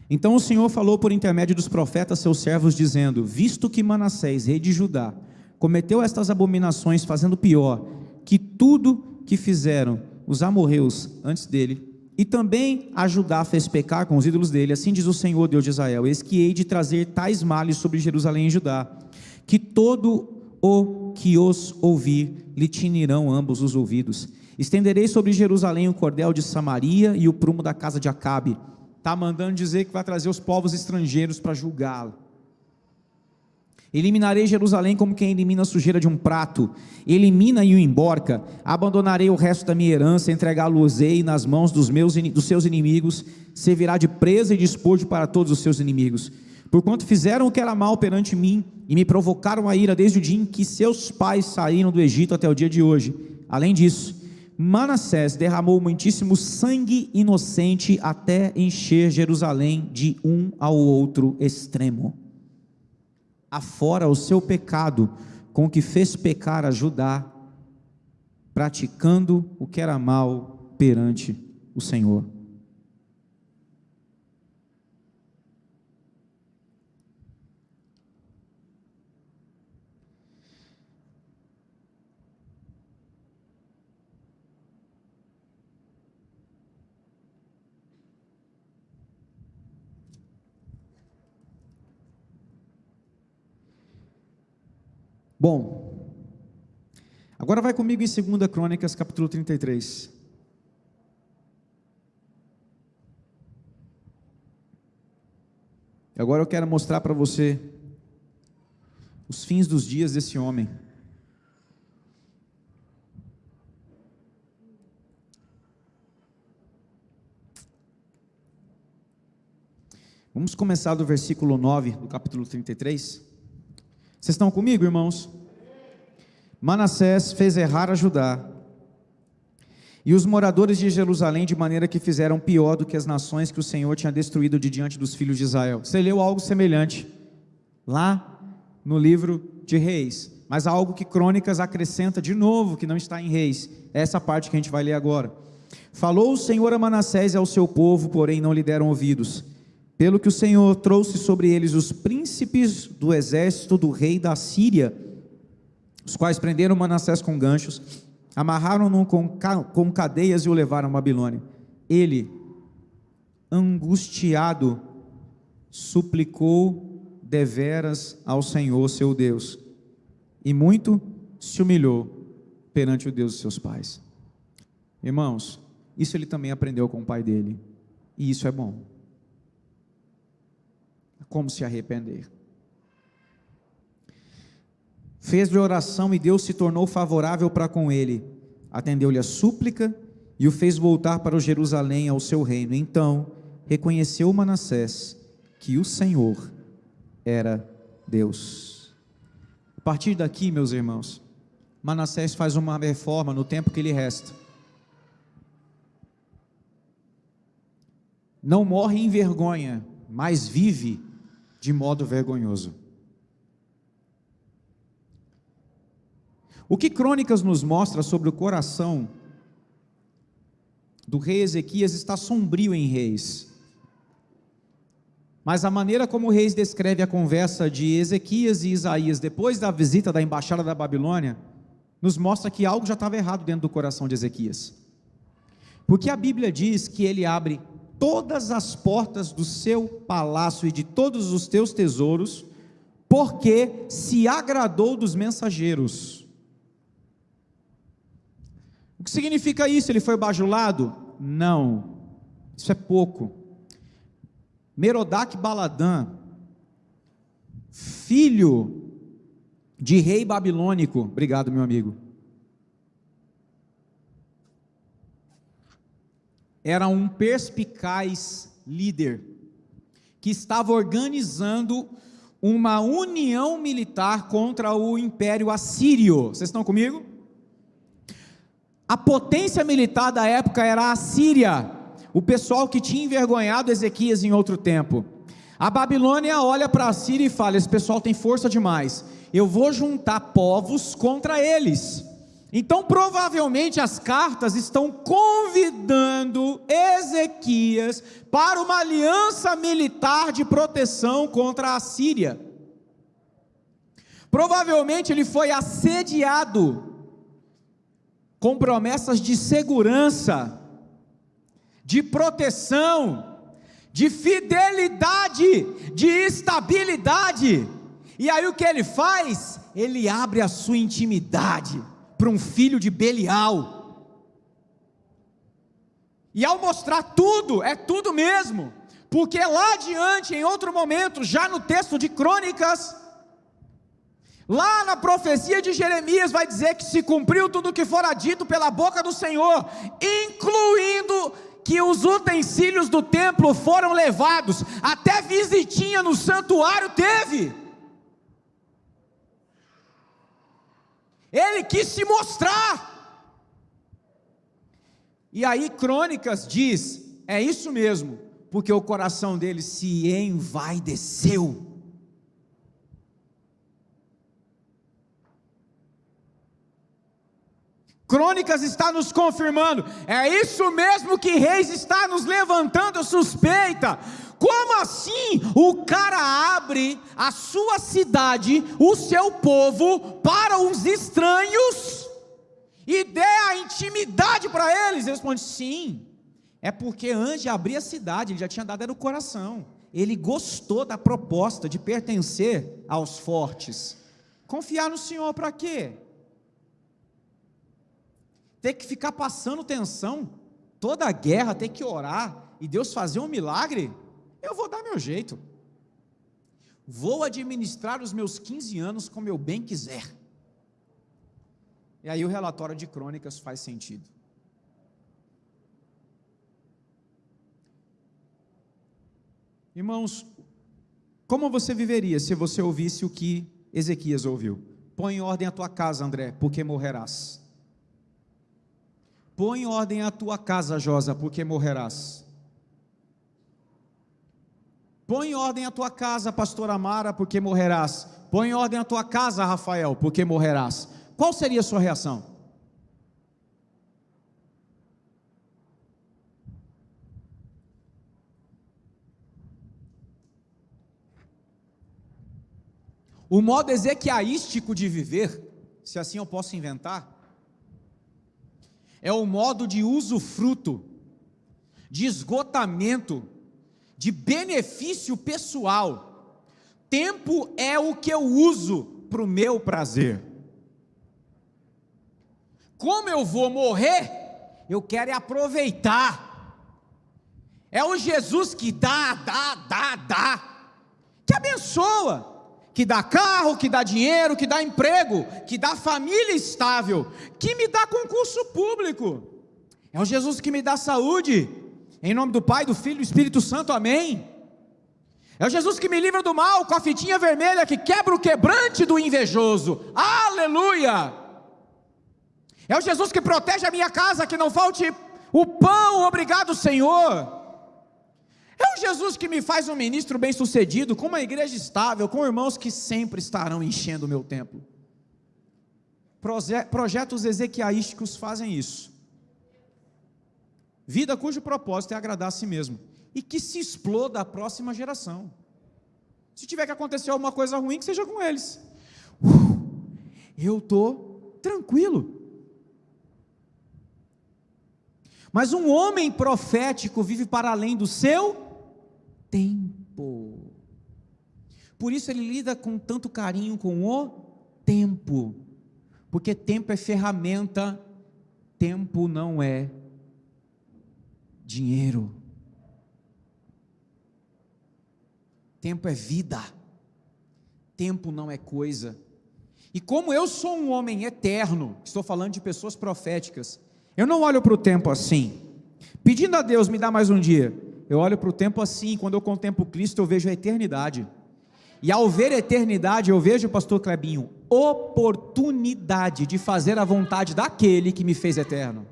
Então o Senhor falou por intermédio dos profetas seus servos, dizendo: visto que Manassés, rei de Judá, cometeu estas abominações, fazendo pior que tudo que fizeram os amorreus antes dele, e também a Judá fez pecar com os ídolos dele, assim diz o Senhor Deus de Israel: eis que hei de trazer tais males sobre Jerusalém e Judá, que todo o que os ouvir lhe tinirão ambos os ouvidos. Estenderei sobre Jerusalém o cordel de Samaria e o prumo da casa de Acabe. Está mandando dizer que vai trazer os povos estrangeiros para julgá-lo. Eliminarei Jerusalém como quem elimina a sujeira de um prato, elimina e o emborca. Abandonarei o resto da minha herança, entregá-lo-ei nas mãos dos seus inimigos, servirá de presa e despojo para todos os seus inimigos. Porquanto fizeram o que era mal perante mim, e me provocaram a ira desde o dia em que seus pais saíram do Egito até o dia de hoje. Além disso, Manassés derramou muitíssimo sangue inocente, até encher Jerusalém de um ao outro extremo. Afora o seu pecado, com que fez pecar a Judá, praticando o que era mal perante o Senhor. Bom, agora vai comigo em 2 Crônicas, capítulo 33. Agora eu quero mostrar para você os fins dos dias desse homem. Vamos começar do versículo 9 do capítulo 33. Vocês estão comigo, irmãos? Manassés fez errar a Judá e os moradores de Jerusalém, de maneira que fizeram pior do que as nações que o Senhor tinha destruído de diante dos filhos de Israel. Você leu algo semelhante lá no livro de Reis, mas há algo que Crônicas acrescenta de novo, que não está em Reis. É essa parte que a gente vai ler agora. Falou o Senhor a Manassés e ao seu povo, porém não lhe deram ouvidos, pelo que o Senhor trouxe sobre eles os príncipes do exército do rei da Síria, os quais prenderam Manassés com ganchos, amarraram-no com cadeias e o levaram à Babilônia. Ele, angustiado, suplicou deveras ao Senhor seu Deus, e muito se humilhou perante o Deus dos seus pais. Irmãos, isso ele também aprendeu com o pai dele, e isso é bom. Como se arrepender. Fez-lhe oração e Deus se tornou favorável para com ele, atendeu-lhe a súplica e o fez voltar para o Jerusalém, ao seu reino. Então reconheceu Manassés que o Senhor era Deus. A partir daqui, meus irmãos, Manassés faz uma reforma no tempo que lhe resta. Não morre em vergonha, mas vive de modo vergonhoso. O que Crônicas nos mostra sobre o coração do rei Ezequias está sombrio em Reis. Mas a maneira como o Reis descreve a conversa de Ezequias e Isaías depois da visita da embaixada da Babilônia, nos mostra que algo já estava errado dentro do coração de Ezequias. Porque a Bíblia diz que ele abre todas as portas do seu palácio e de todos os teus tesouros, porque se agradou dos mensageiros. O que significa isso? Ele foi bajulado? Não, isso é pouco. Merodach-Baladã, filho de rei babilônico, obrigado meu amigo, era um perspicaz líder, que estava organizando uma união militar contra o Império Assírio. Vocês estão comigo? A potência militar da época era a Síria, o pessoal que tinha envergonhado Ezequias em outro tempo. A Babilônia olha para a Síria e fala: esse pessoal tem força demais, eu vou juntar povos contra eles. Então provavelmente as cartas estão convidando Ezequias para uma aliança militar de proteção contra a Síria. Provavelmente ele foi assediado com promessas de segurança, de proteção, de fidelidade, de estabilidade. E aí o que ele faz? Ele abre a sua intimidade para um filho de Belial. E ao mostrar tudo, é tudo mesmo, porque lá adiante, em outro momento, já no texto de Crônicas, lá na profecia de Jeremias vai dizer que se cumpriu tudo o que fora dito pela boca do Senhor, incluindo que os utensílios do templo foram levados, até visitinha no santuário teve. Ele quis se mostrar. E aí Crônicas diz: é isso mesmo, porque o coração dele se envaideceu. Crônicas está nos confirmando: é isso mesmo que Reis está nos levantando suspeita. Como assim o cara abre a sua cidade, o seu povo, para os estranhos e dê a intimidade para eles? Ele responde: sim, é porque antes de abrir a cidade, ele já tinha dado no coração, ele gostou da proposta de pertencer aos fortes. Confiar no Senhor para quê? Ter que ficar passando tensão, toda a guerra, ter que orar, e Deus fazer um milagre? Eu vou dar meu jeito, vou administrar os meus 15 anos como eu bem quiser. E aí o relatório de Crônicas faz sentido. Irmãos, como você viveria se você ouvisse o que Ezequias ouviu? Põe em ordem a tua casa, André, porque morrerás. Põe em ordem a tua casa, Josa, porque morrerás. Põe em ordem a tua casa, pastor Amara, porque morrerás. Põe em ordem a tua casa, Rafael, porque morrerás. Qual seria a sua reação? O modo ezequiaístico de viver, se assim eu posso inventar, é o modo de usufruto, de esgotamento, de benefício pessoal. Tempo é o que eu uso para o meu prazer. como eu vou morrer, eu quero aproveitar. É o Jesus que dá, que abençoa, que dá carro, que dá dinheiro, que dá emprego, que dá família estável, que me dá concurso público. É o Jesus que me dá saúde, em nome do Pai, do Filho e do Espírito Santo, amém. É o Jesus que me livra do mal, com a fitinha vermelha, que quebra o quebrante do invejoso, aleluia. É o Jesus que protege a minha casa, que não falte o pão, obrigado Senhor. É o Jesus que me faz um ministro bem sucedido, com uma igreja estável, com irmãos que sempre estarão enchendo o meu templo. Projetos ezequiaísticos fazem isso. Vida cujo propósito é agradar a si mesmo, e que se exploda a próxima geração. Se tiver que acontecer alguma coisa ruim, que seja com eles. Eu estou tranquilo. Mas um homem profético vive para além do seu tempo. Por isso ele lida com tanto carinho com o tempo, porque tempo é ferramenta, tempo não é dinheiro, tempo é vida, tempo não é coisa. E como eu sou um homem eterno, estou falando de pessoas proféticas, eu não olho para o tempo assim, pedindo a Deus, me dá mais um dia. Eu olho para o tempo assim, quando eu contemplo Cristo, eu vejo a eternidade. E ao ver a eternidade, eu vejo, pastor Clebinho, oportunidade de fazer a vontade daquele que me fez eterno.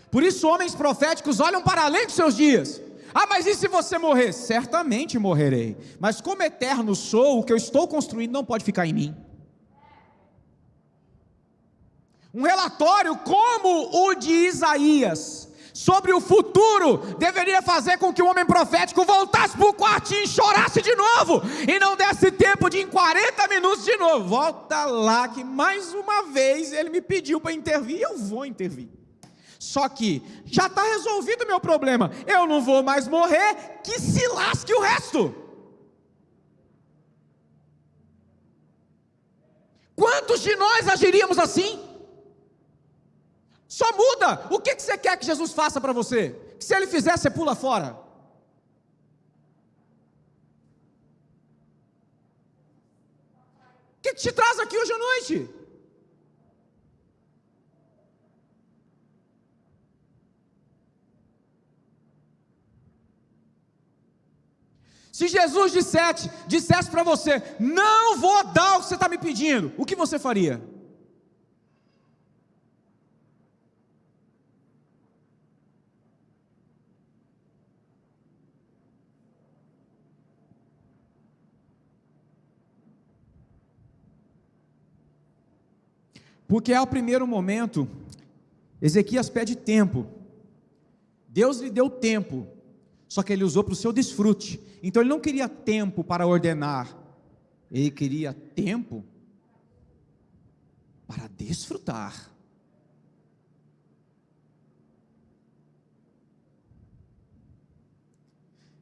Por isso, homens proféticos olham para além dos seus dias. Ah, mas e se você morrer? Certamente morrerei. Mas como eterno sou, o que eu estou construindo não pode ficar em mim. Um relatório como o de Isaías sobre o futuro deveria fazer com que o homem profético voltasse para o quartinho e chorasse de novo, e não desse tempo de em 40 minutos de novo. Volta lá que mais uma vez ele me pediu para intervir, e eu vou intervir. Só que já está resolvido o meu problema, eu não vou mais morrer, que se lasque o resto. Quantos de nós agiríamos assim? Só muda. O que você quer que Jesus faça para você? Que se ele fizer, você pula fora. O que te traz aqui hoje à noite? Se Jesus dissesse para você, não vou dar o que você está me pedindo, o que você faria? Porque ao primeiro momento, Ezequias pede tempo. Deus lhe deu tempo, só que ele usou para o seu desfrute. Então ele não queria tempo para ordenar, ele queria tempo para desfrutar.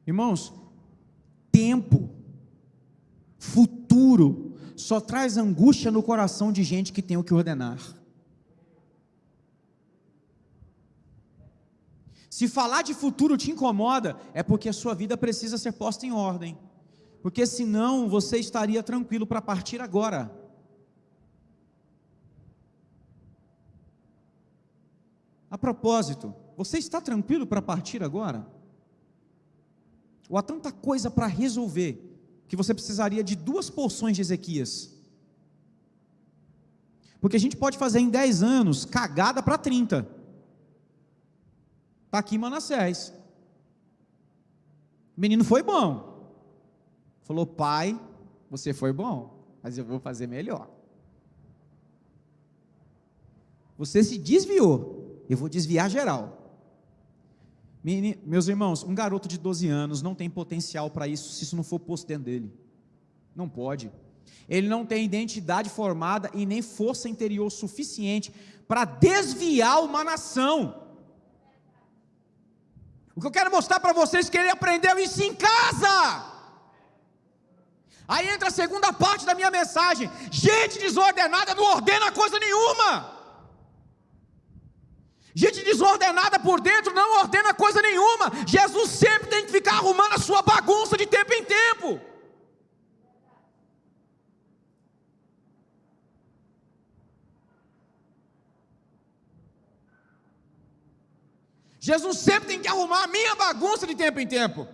Irmãos, tempo, futuro, só traz angústia no coração de gente que tem o que ordenar. Se falar de futuro te incomoda, é porque a sua vida precisa ser posta em ordem, porque senão você estaria tranquilo para partir agora. A propósito, você está tranquilo para partir agora? Ou há tanta coisa para resolver, que você precisaria de 2 porções de Ezequias? Porque a gente pode fazer em 10 anos, cagada para 30. Está aqui Manassés. O menino foi bom. Falou, pai, você foi bom, mas eu vou fazer melhor. Você se desviou, eu vou desviar geral. Meus irmãos, um garoto de 12 anos não tem potencial para isso, se isso não for posto dentro dele. Não pode. Ele não tem identidade formada e nem força interior suficiente para desviar uma nação. O que eu quero mostrar para vocês é que ele aprendeu isso em casa. Aí entra a segunda parte da minha mensagem: gente desordenada não ordena coisa nenhuma. Gente desordenada por dentro não ordena coisa nenhuma. Jesus sempre tem que ficar arrumando a sua bagunça de tempo em tempo. Jesus sempre tem que arrumar a minha bagunça de tempo em tempo.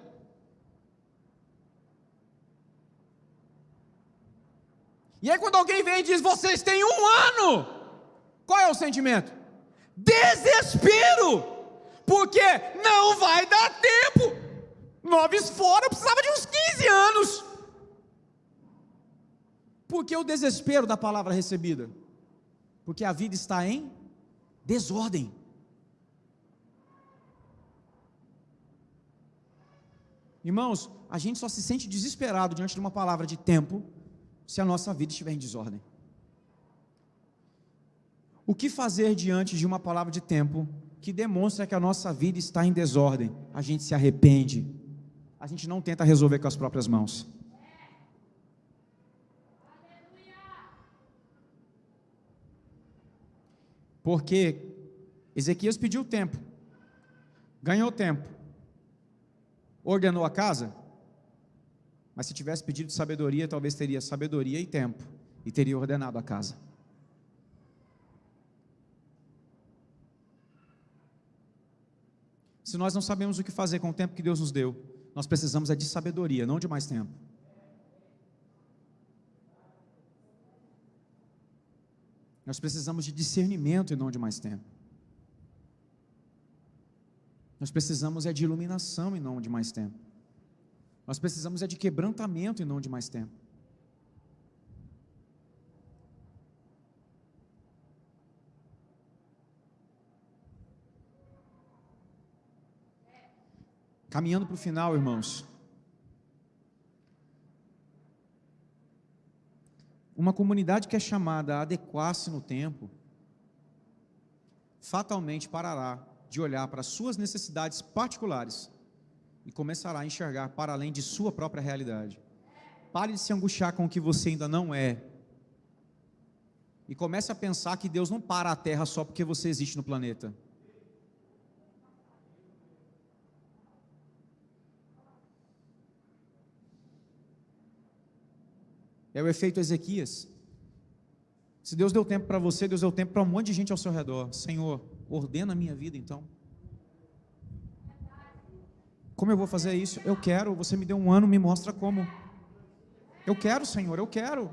E aí quando alguém vem e diz: vocês têm 1 ano, qual é o sentimento? Desespero, porque não vai dar tempo. 9 fora, eu precisava de uns 15 anos. Por que o desespero da palavra recebida? Porque a vida está em desordem. Irmãos, a gente só se sente desesperado diante de uma palavra de tempo se a nossa vida estiver em desordem. O que fazer diante de uma palavra de tempo que demonstra que a nossa vida está em desordem? A gente se arrepende, a gente não tenta resolver com as próprias mãos. Porque Ezequias pediu tempo, ganhou tempo, ordenou a casa, mas se tivesse pedido sabedoria, talvez teria sabedoria e tempo, e teria ordenado a casa. Se nós não sabemos o que fazer com o tempo que Deus nos deu, nós precisamos de sabedoria, não de mais tempo. Nós precisamos de discernimento e não de mais tempo. Nós precisamos de iluminação e não de mais tempo. Nós precisamos de quebrantamento e não de mais tempo. Caminhando para o final, irmãos. Uma comunidade que é chamada a adequar-se no tempo, fatalmente parará de olhar para as suas necessidades particulares e começará a enxergar para além de sua própria realidade. Pare de se angustiar com o que você ainda não é e comece a pensar que Deus não para a terra só porque você existe no planeta. É o efeito Ezequias. Se Deus deu tempo para você, Deus deu tempo para um monte de gente ao seu redor. Senhor, ordena a minha vida então. Como eu vou fazer isso? Eu quero, você me deu 1 ano, me mostra como. Eu quero, Senhor, eu quero.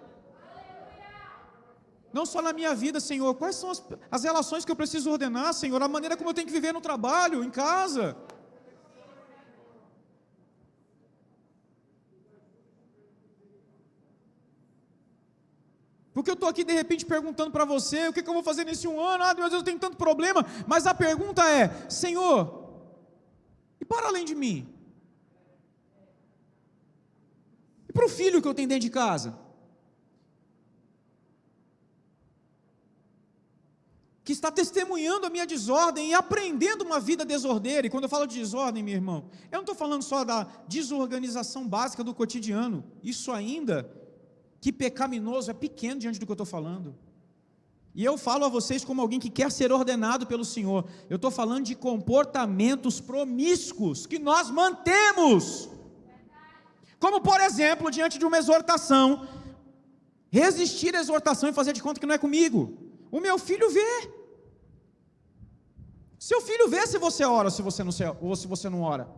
Não só na minha vida, Senhor, quais são as relações que eu preciso ordenar, Senhor, a maneira como eu tenho que viver no trabalho, em casa. Porque eu estou aqui de repente perguntando para você, o que eu vou fazer nesse 1 ano? Ah, meu Deus, eu tenho tanto problema. Mas a pergunta é: Senhor, e para além de mim? E para o filho que eu tenho dentro de casa? Que está testemunhando a minha desordem e aprendendo uma vida desordeira. E quando eu falo de desordem, meu irmão, eu não estou falando só da desorganização básica do cotidiano. Isso ainda, que pecaminoso, é pequeno diante do que eu estou falando. E eu falo a vocês como alguém que quer ser ordenado pelo Senhor. Eu estou falando de comportamentos promíscuos que nós mantemos. Como, por exemplo, diante de uma exortação, resistir à exortação e fazer de conta que não é comigo. O meu filho vê. Seu filho vê se você ora ou se você não ora.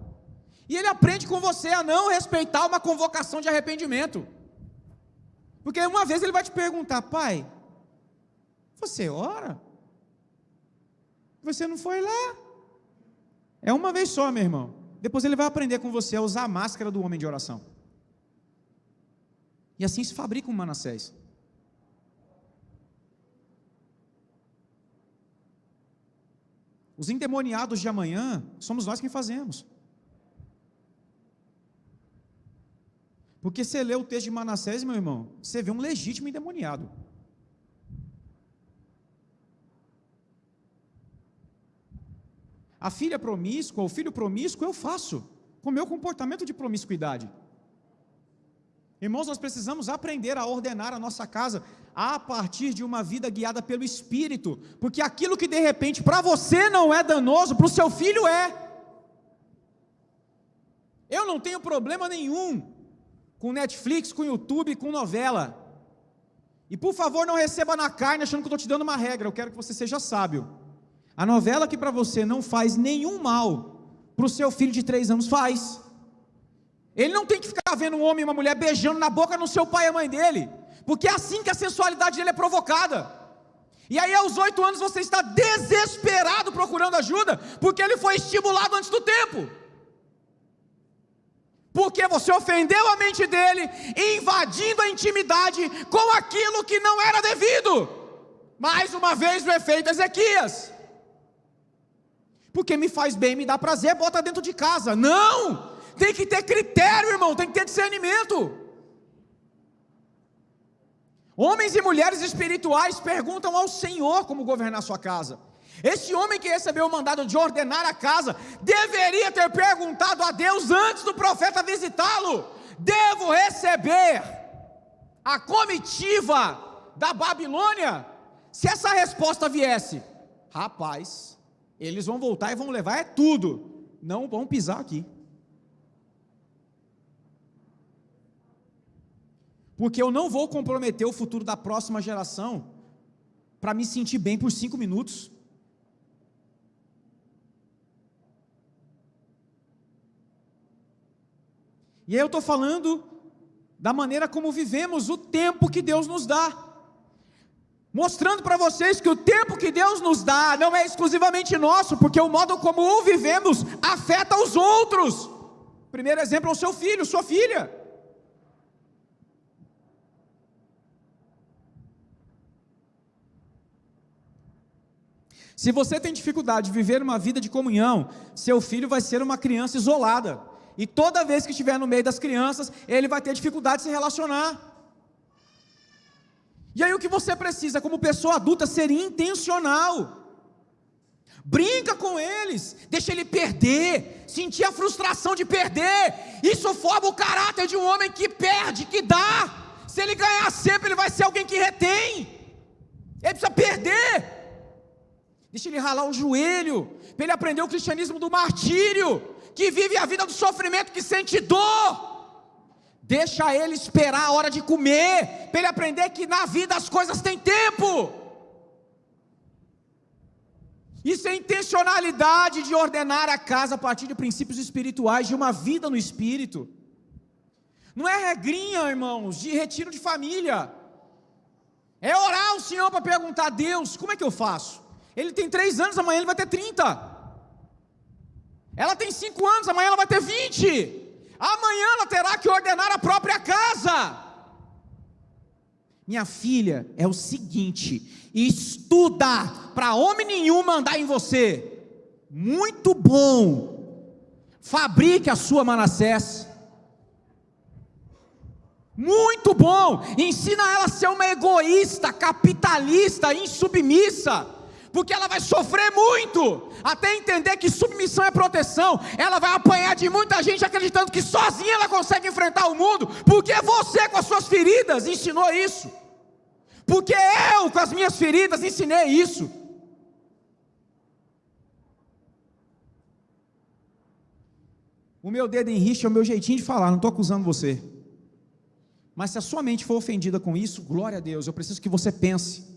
E ele aprende com você a não respeitar uma convocação de arrependimento. Porque uma vez ele vai te perguntar: pai, você ora? Você não foi lá? É uma vez só, meu irmão. Depois ele vai aprender com você a usar a máscara do homem de oração. E assim se fabrica um Manassés. Os endemoniados de amanhã somos nós quem fazemos. Porque você lê o texto de Manassés, meu irmão, você vê um legítimo endemoniado. A filha promíscua, o filho promíscuo, eu faço, com o meu comportamento de promiscuidade. Irmãos, nós precisamos aprender a ordenar a nossa casa a partir de uma vida guiada pelo Espírito, porque aquilo que de repente para você não é danoso, para o seu filho é. Eu não tenho problema nenhum com Netflix, com YouTube, com novela. E por favor, não receba na carne achando que eu estou te dando uma regra, eu quero que você seja sábio. A novela que para você não faz nenhum mal, para o seu filho de 3 anos faz. Ele não tem que ficar vendo um homem e uma mulher beijando na boca no seu pai e a mãe dele, porque é assim que a sensualidade dele é provocada. E aí aos 8 anos você está desesperado procurando ajuda, porque ele foi estimulado antes do tempo. Porque você ofendeu a mente dele, invadindo a intimidade com aquilo que não era devido. Mais uma vez o efeito Ezequias. Porque me faz bem, me dá prazer, bota dentro de casa. Não! Tem que ter critério, irmão, tem que ter discernimento. Homens e mulheres espirituais perguntam ao Senhor como governar sua casa. Esse homem que recebeu o mandado de ordenar a casa, deveria ter perguntado a Deus antes do profeta visitá-lo: devo receber a comitiva da Babilônia? Se essa resposta viesse: rapaz, eles vão voltar e vão levar é tudo, não vão pisar aqui. Porque eu não vou comprometer o futuro da próxima geração para me sentir bem por 5 minutos. E aí eu estou falando da maneira como vivemos o tempo que Deus nos dá, mostrando para vocês que o tempo que Deus nos dá não é exclusivamente nosso, porque o modo como o vivemos afeta os outros. Primeiro exemplo é o seu filho, sua filha. Se você tem dificuldade de viver uma vida de comunhão, seu filho vai ser uma criança isolada, e toda vez que estiver no meio das crianças, ele vai ter dificuldade de se relacionar. E aí o que você precisa, como pessoa adulta, ser intencional. Brinca com eles, deixa ele perder, sentir a frustração de perder. Isso forma o caráter de um homem que perde, que dá. Se ele ganhar sempre, ele vai ser alguém que retém. Ele precisa perder. Deixa ele ralar o joelho, para ele aprender o cristianismo do martírio, que vive a vida do sofrimento, que sente dor. Deixa ele esperar a hora de comer, para ele aprender que na vida as coisas têm tempo. Isso é intencionalidade de ordenar a casa a partir de princípios espirituais, de uma vida no Espírito. Não é regrinha, irmãos, de retiro de família. É orar ao Senhor para perguntar a Deus: como é que eu faço? Ele tem 3 anos, amanhã ele vai ter 30. Ela tem 5 anos, amanhã ela vai ter 20. Amanhã ela terá que ordenar a própria casa. Minha filha, é o seguinte: estuda para homem nenhum mandar em você. Muito bom. Fabrique a sua Manassés. Muito bom. Ensina ela a ser uma egoísta, capitalista, insubmissa, porque ela vai sofrer muito, até entender que submissão é proteção. Ela vai apanhar de muita gente acreditando que sozinha ela consegue enfrentar o mundo, porque você com as suas feridas ensinou isso, porque eu com as minhas feridas ensinei isso. O meu dedo enriche é o meu jeitinho de falar, não estou acusando você, mas se a sua mente for ofendida com isso, glória a Deus, eu preciso que você pense.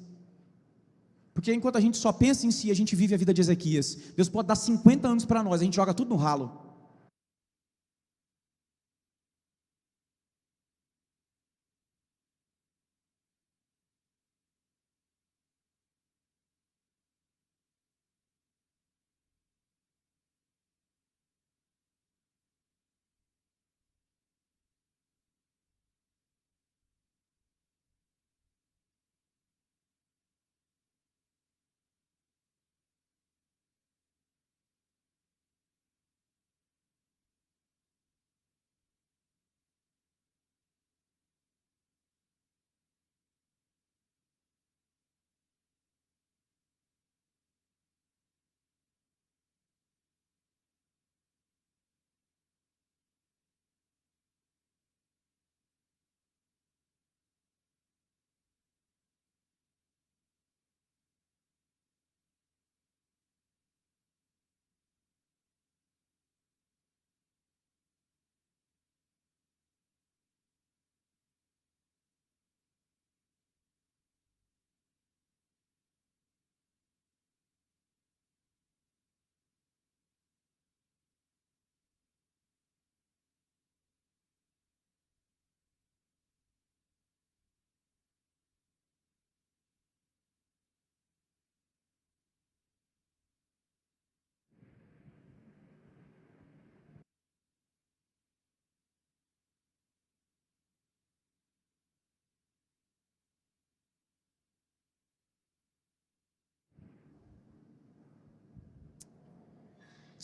Porque enquanto a gente só pensa em si, a gente vive a vida de Ezequias. Deus pode dar 50 anos para nós, a gente joga tudo no ralo.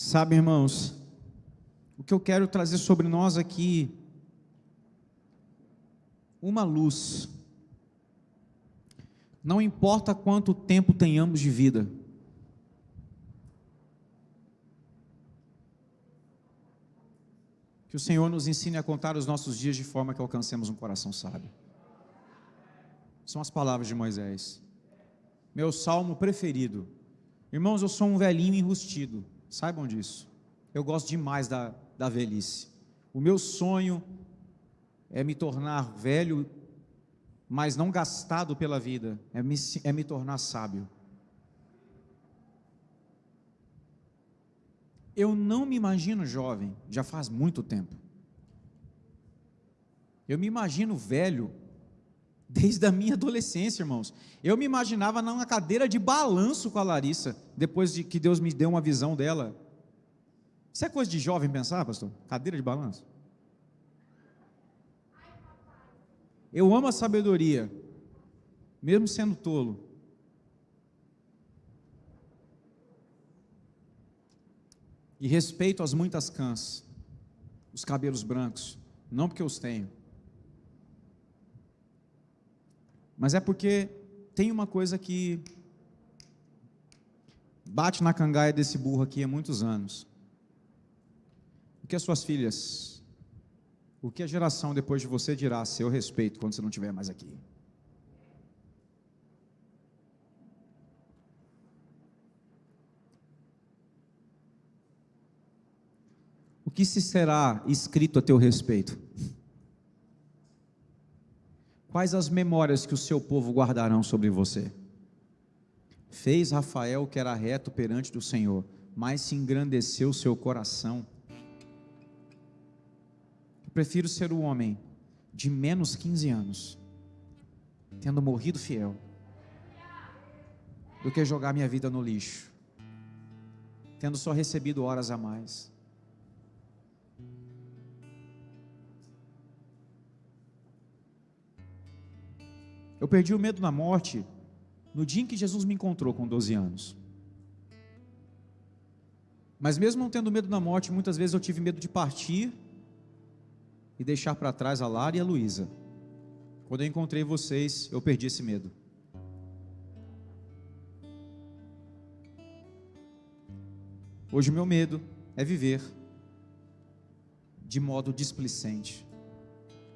Sabe, irmãos, o que eu quero trazer sobre nós aqui, uma luz. Não importa quanto tempo tenhamos de vida, que o Senhor nos ensine a contar os nossos dias de forma que alcancemos um coração sábio. São as palavras de Moisés. Meu salmo preferido. Irmãos, eu sou um velhinho enrustido, saibam disso. Eu gosto demais da velhice. O meu sonho é me tornar velho, mas não gastado pela vida, é me tornar sábio. Eu não me imagino jovem, já faz muito tempo. Eu me imagino velho desde a minha adolescência, irmãos. Eu me imaginava numa cadeira de balanço com a Larissa, depois de que Deus me deu uma visão dela. Isso é coisa de jovem pensar, pastor? Cadeira de balanço? Eu amo a sabedoria, mesmo sendo tolo. E respeito as muitas cãs, os cabelos brancos, não porque eu os tenho, mas é porque tem uma coisa que bate na cangaia desse burro aqui há muitos anos. O que as suas filhas, o que a geração depois de você dirá a seu respeito quando você não estiver mais aqui? O que se será escrito a teu respeito? Quais as memórias que o seu povo guardarão sobre você? Fez Rafael o que era reto perante do Senhor, mas se engrandeceu o seu coração. Eu prefiro ser o homem de menos 15 anos, tendo morrido fiel, do que jogar minha vida no lixo, tendo só recebido horas a mais. Eu perdi o medo da morte no dia em que Jesus me encontrou com 12 anos. Mas mesmo não tendo medo da morte, muitas vezes eu tive medo de partir e deixar para trás a Lara e a Luísa. Quando eu encontrei vocês, eu perdi esse medo. Hoje o meu medo é viver de modo displicente,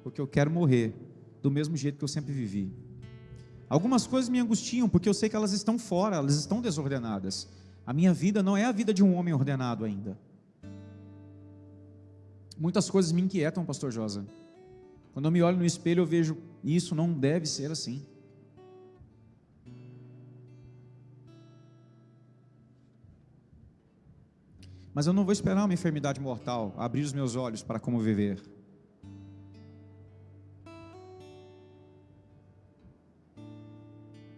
porque eu quero morrer do mesmo jeito que eu sempre vivi. Algumas coisas me angustiam, porque eu sei que elas estão fora, elas estão desordenadas. A minha vida não é a vida de um homem ordenado ainda. Muitas coisas me inquietam, pastor Josa. Quando eu me olho no espelho, eu vejo, isso não deve ser assim. Mas eu não vou esperar uma enfermidade mortal abrir os meus olhos para como viver.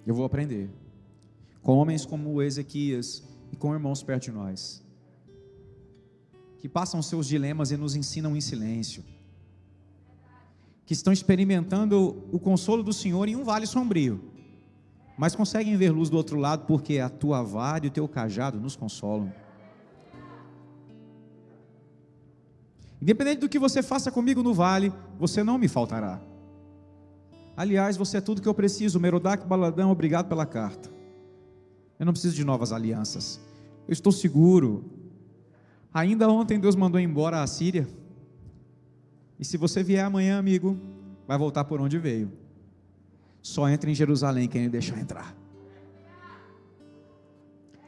Eu vou aprender com homens como Ezequias e com irmãos perto de nós, que passam seus dilemas e nos ensinam em silêncio, que estão experimentando o consolo do Senhor em um vale sombrio, mas conseguem ver luz do outro lado, porque a tua vara e o teu cajado nos consolam. Independente do que você faça comigo no vale, você não me faltará. Aliás, você é tudo que eu preciso. Merodach Baladão, obrigado pela carta. Eu não preciso de novas alianças. Eu estou seguro. Ainda ontem Deus mandou embora a Síria. E se você vier amanhã, amigo, vai voltar por onde veio. Só entra em Jerusalém quem ele deixar entrar.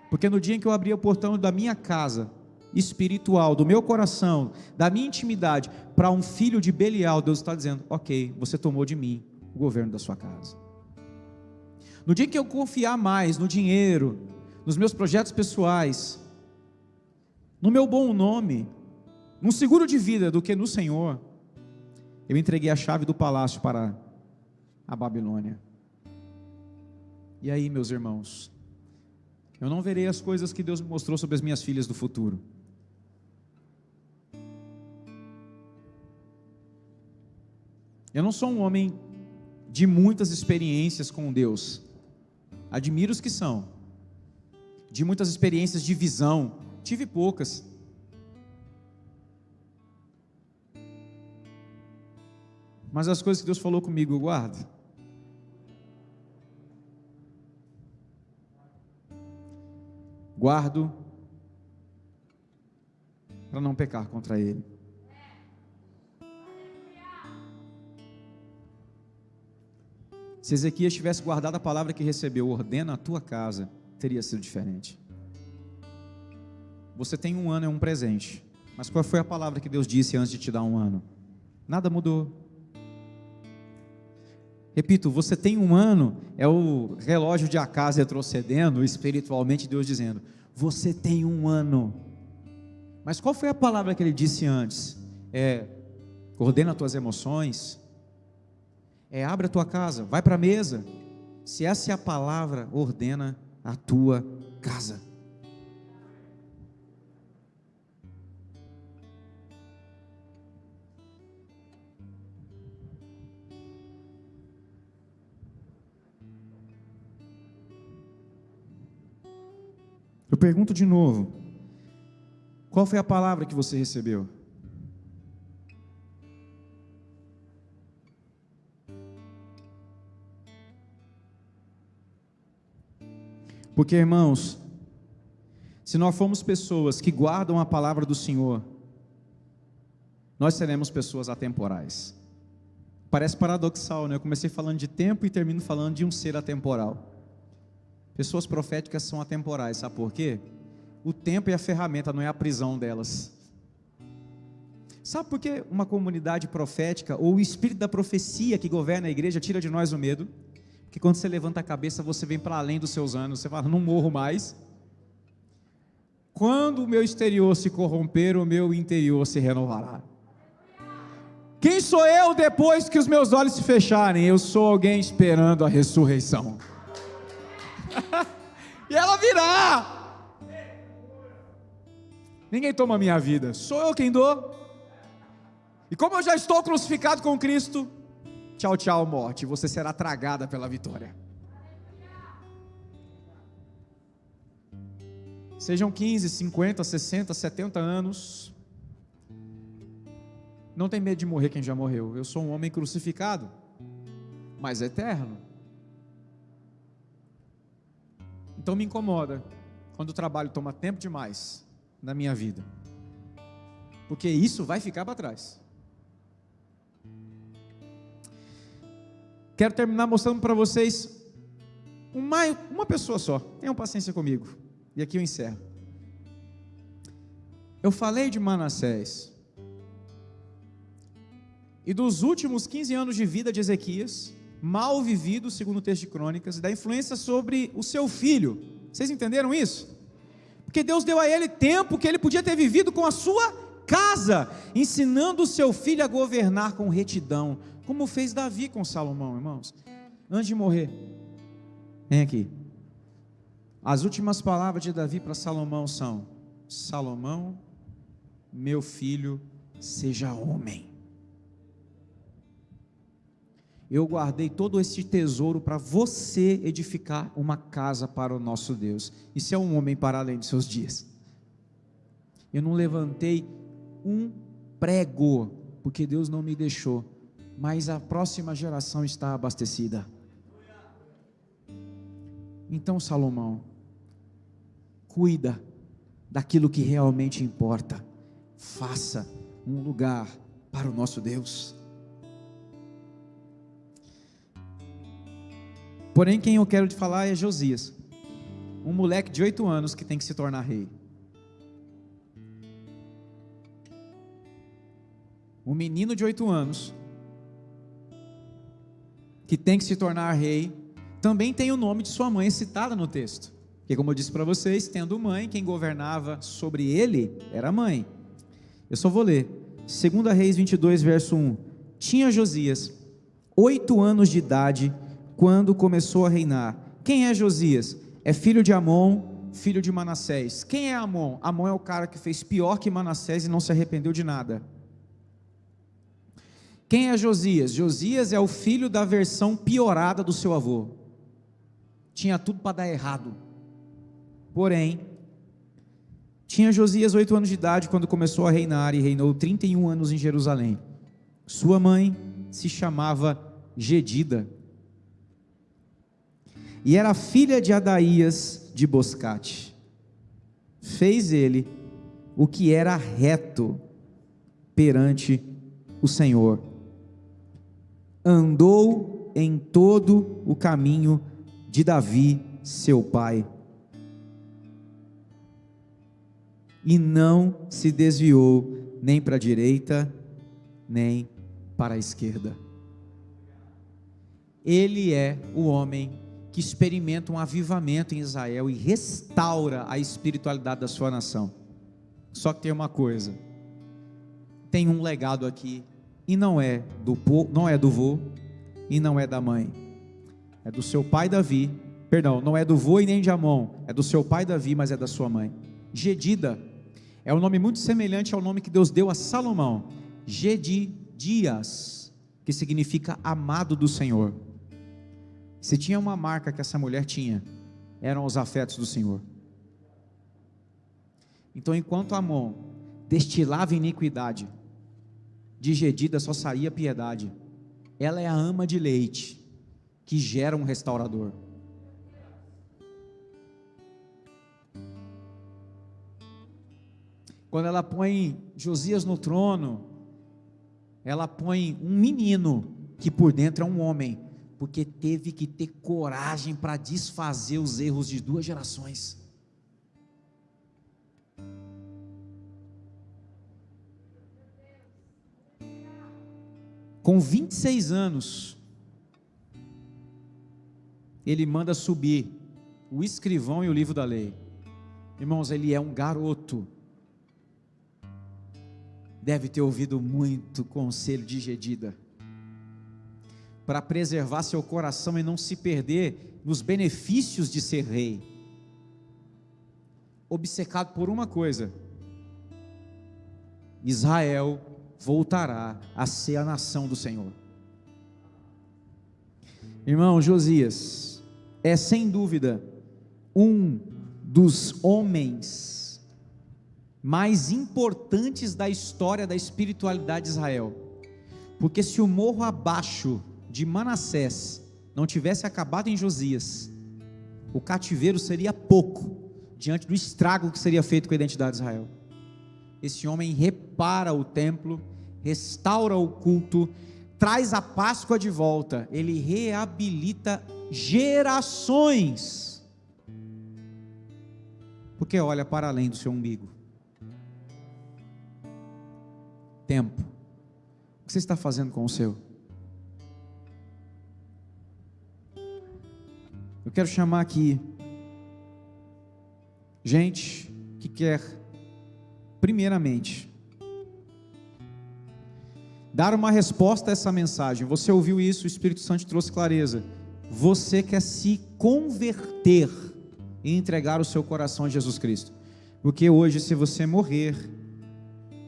Porque no dia em que eu abrir o portão da minha casa espiritual, do meu coração, da minha intimidade, para um filho de Belial, Deus está dizendo, ok, você tomou de mim o governo da sua casa. No dia que eu confiar mais no dinheiro, nos meus projetos pessoais, no meu bom nome, num seguro de vida do que no Senhor, eu entreguei a chave do palácio para a Babilônia. E aí, meus irmãos, eu não verei as coisas que Deus me mostrou sobre as minhas filhas do futuro. Eu não sou um homem de muitas experiências com Deus, admiro os que são, de muitas experiências de visão, tive poucas, Mas as coisas que Deus falou comigo, eu guardo. Guardo para não pecar contra Ele. Se Ezequias tivesse guardado a palavra que recebeu, ordena a tua casa, teria sido diferente. Você tem um ano, é um presente. Mas qual foi a palavra que Deus disse antes de te dar um ano? Nada mudou. Repito, você tem um ano, é o relógio de Acaz retrocedendo, espiritualmente Deus dizendo, você tem um ano. Mas qual foi a palavra que Ele disse antes? Ordena as tuas emoções, abre a tua casa, vai para a mesa. Se essa é a palavra, ordena a tua casa. Eu pergunto de novo, qual foi a palavra que você recebeu? Porque, irmãos, se nós formos pessoas que guardam a palavra do Senhor, nós seremos pessoas atemporais. Parece paradoxal, né? Eu comecei falando de tempo e termino falando de um ser atemporal. Pessoas proféticas são atemporais, sabe por quê? O tempo é a ferramenta, não é a prisão delas. Sabe por que uma comunidade profética, ou o espírito da profecia que governa a igreja, tira de nós o medo? Porque quando você levanta a cabeça, você vem para além dos seus anos, você fala, não morro mais. Quando o meu exterior se corromper, o meu interior se renovará. Quem sou eu depois que os meus olhos se fecharem? Eu sou alguém esperando a ressurreição. E ela virá. Ninguém toma a minha vida, sou eu quem dou. E como eu já estou crucificado com Cristo, tchau, tchau, morte, você será tragada pela vitória. Sejam 15, 50, 60, 70 anos, não tem medo de morrer quem já morreu. Eu sou um homem crucificado, mas eterno. Então me incomoda quando o trabalho toma tempo demais na minha vida, porque isso vai ficar para trás. Quero terminar mostrando para vocês uma pessoa só. Tenham paciência comigo. E aqui eu encerro. Eu falei de Manassés e dos últimos 15 anos de vida de Ezequias, mal vivido, segundo o texto de Crônicas, e da influência sobre o seu filho. Vocês entenderam isso? Porque Deus deu a ele tempo que ele podia ter vivido com a sua casa, ensinando o seu filho a governar com retidão, como fez Davi com Salomão, irmãos. Antes de morrer, vem aqui. As últimas palavras de Davi para Salomão são: Salomão, meu filho, seja homem. Eu guardei todo esse tesouro para você edificar uma casa para o nosso Deus. Isso é um homem para além de seus dias. Eu não levantei um prego, porque Deus não me deixou, mas a próxima geração está abastecida. Então, Salomão, cuida daquilo que realmente importa. Faça um lugar para o nosso Deus. Porém, quem eu quero te falar é Josias, um moleque de 8 anos que tem que se tornar rei. Um menino de 8 anos que tem que se tornar rei, também tem o nome de sua mãe citada no texto, porque como eu disse para vocês, tendo mãe, quem governava sobre ele era a mãe. Eu só vou ler, 2 Reis 22, verso 1, tinha Josias 8 anos de idade, quando começou a reinar. Quem é Josias? É filho de Amon, filho de Manassés. Quem é Amon? Amon é o cara que fez pior que Manassés e não se arrependeu de nada. Quem é Josias? Josias é o filho da versão piorada do seu avô. Tinha tudo para dar errado. Porém, tinha Josias 8 anos de idade quando começou a reinar e reinou 31 anos em Jerusalém. Sua mãe se chamava Gedida, e era filha de Adaías de Boscate. Fez ele o que era reto perante o Senhor, andou em todo o caminho de Davi, seu pai, e não se desviou nem para a direita, nem para a esquerda. Ele é o homem que experimenta um avivamento em Israel e restaura a espiritualidade da sua nação. Só que tem uma coisa, tem um legado aqui, e não é do vô, e não é da mãe, é do seu pai Davi, perdão, não é do vô e nem de Amon, é do seu pai Davi, mas é da sua mãe. Gedida é um nome muito semelhante ao nome que Deus deu a Salomão, Gedidias, que significa amado do Senhor. Se tinha uma marca que essa mulher tinha, eram os afetos do Senhor. Então, enquanto Amon destilava iniquidade, de Gedida só saía piedade. Ela é a ama de leite, que gera um restaurador. Quando ela põe Josias no trono, ela põe um menino, que por dentro é um homem, porque teve que ter coragem para desfazer os erros de 2 gerações. Com 26 anos, ele manda subir o escrivão e o livro da lei. Irmãos, ele é um garoto, deve ter ouvido muito conselho de Gedida, para preservar seu coração e não se perder nos benefícios de ser rei, obcecado por uma coisa: Israel voltará a ser a nação do Senhor. Irmão, Josias é sem dúvida um dos homens mais importantes da história da espiritualidade de Israel, porque se o morro abaixo de Manassés não tivesse acabado em Josias, o cativeiro seria pouco diante do estrago que seria feito com a identidade de Israel. Esse homem repara o templo, restaura o culto, traz a Páscoa de volta, ele reabilita gerações, porque olha para além do seu umbigo. Tempo, o que você está fazendo com o seu? Eu quero chamar aqui gente que quer, primeiramente, dar uma resposta a essa mensagem. Você ouviu isso, o Espírito Santo te trouxe clareza. Você quer se converter e entregar o seu coração a Jesus Cristo, porque hoje, se você morrer,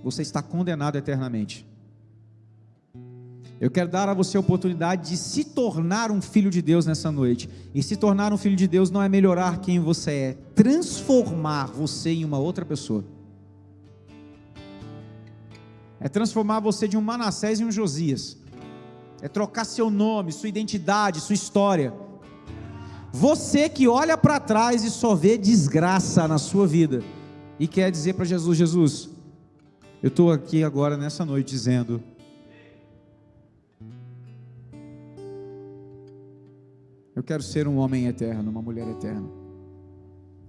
você está condenado eternamente. Eu quero dar a você a oportunidade de se tornar um filho de Deus nessa noite. E se tornar um filho de Deus não é melhorar quem você é, transformar você em uma outra pessoa. É transformar você de um Manassés em um Josias. É trocar seu nome, sua identidade, sua história. Você que olha para trás e só vê desgraça na sua vida e quer dizer para Jesus: Jesus, eu estou aqui agora nessa noite dizendo: eu quero ser um homem eterno, uma mulher eterna.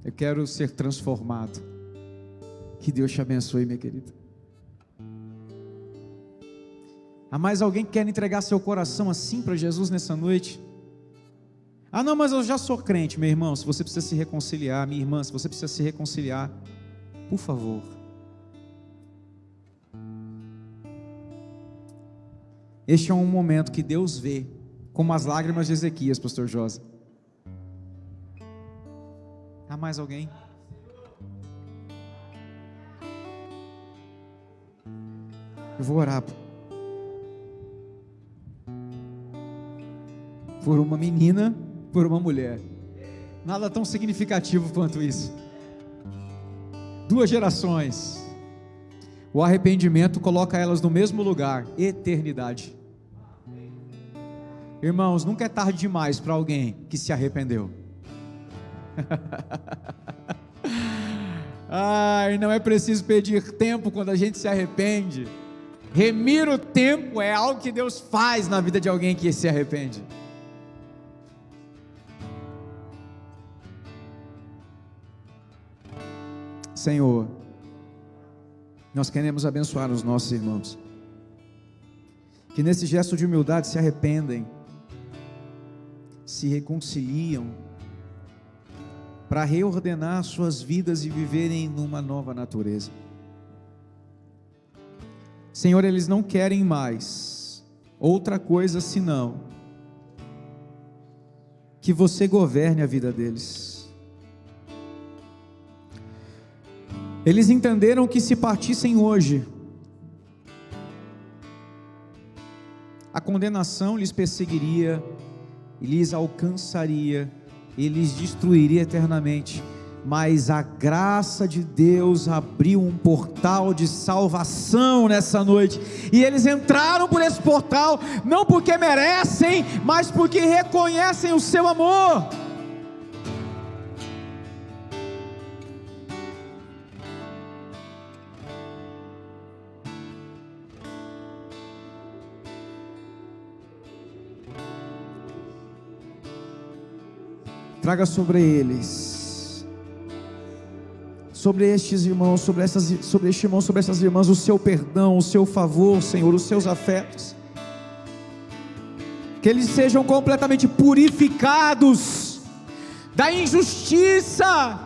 Eu quero ser transformado. Que Deus te abençoe, minha querida. Há mais alguém que quer entregar seu coração assim para Jesus nessa noite? Ah, não, mas eu já sou crente. Meu irmão, se você precisa se reconciliar, minha irmã, se você precisa se reconciliar, por favor, este é um momento que Deus vê como as lágrimas de Ezequias, pastor Josa. Há mais alguém? Eu vou orar por uma menina, por uma mulher. Nada tão significativo quanto isso. 2 gerações. O arrependimento coloca elas no mesmo lugar, eternidade. Irmãos, nunca é tarde demais para alguém que se arrependeu. Ai, não é preciso pedir tempo quando a gente se arrepende. Remir o tempo é algo que Deus faz na vida de alguém que se arrepende. Senhor, nós queremos abençoar os nossos irmãos, que nesse gesto de humildade se arrependem, se reconciliam, para reordenar suas vidas e viverem numa nova natureza. Senhor, eles não querem mais outra coisa senão que você governe a vida deles. Eles entenderam que se partissem hoje, a condenação lhes perseguiria, lhes alcançaria, e lhes destruiria eternamente, mas a graça de Deus abriu um portal de salvação nessa noite, e eles entraram por esse portal, não porque merecem, mas porque reconhecem o seu amor. Traga sobre eles, sobre estes irmãos, sobre este irmão, sobre essas irmãs, o seu perdão, o seu favor, Senhor, os seus afetos, que eles sejam completamente purificados da injustiça,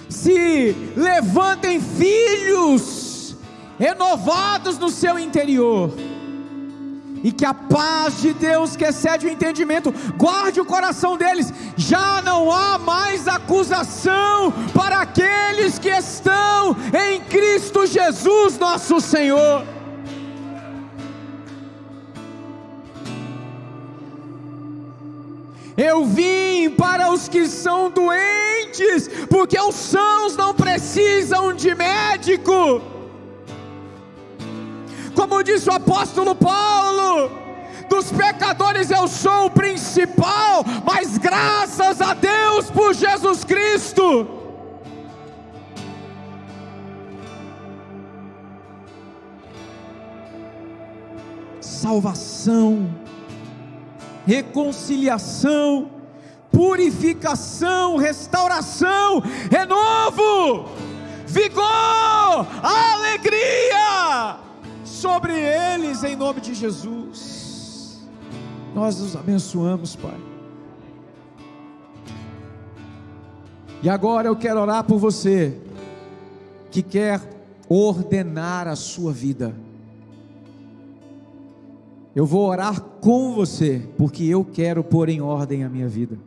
se levantem filhos renovados no seu interior, e que a paz de Deus, que excede o entendimento, guarde o coração deles. Já não há mais acusação para aqueles que estão em Cristo Jesus nosso Senhor. Eu vim para os que são doentes, porque os sãos não precisam de médico. Como disse o apóstolo Paulo, dos pecadores eu sou o principal, mas graças a Deus por Jesus Cristo. Salvação, reconciliação, purificação, restauração, renovo, vigor, alegria sobre eles, em nome de Jesus. Nós os abençoamos, Pai. E agora eu quero orar por você que quer ordenar a sua vida. Eu vou orar com você, porque eu quero pôr em ordem a minha vida.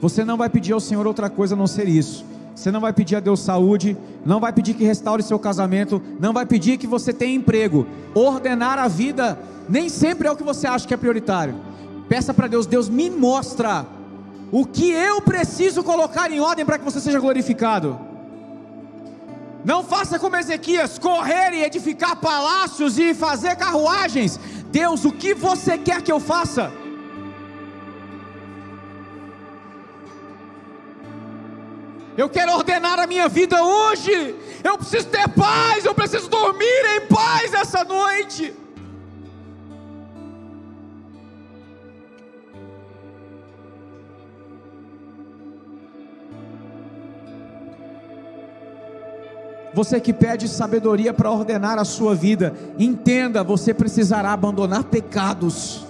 Você não vai pedir ao Senhor outra coisa a não ser isso. Você não vai pedir a Deus saúde, não vai pedir que restaure seu casamento, não vai pedir que você tenha emprego. Ordenar a vida nem sempre é o que você acha que é prioritário. Peça para Deus: Deus, me mostra o que eu preciso colocar em ordem para que você seja glorificado. Não faça como Ezequias, correr e edificar palácios e fazer carruagens. Deus, o que você quer que eu faça? Eu quero ordenar a minha vida hoje. Eu preciso ter paz, eu preciso dormir em paz essa noite. Você que pede sabedoria para ordenar a sua vida, entenda, você precisará abandonar pecados.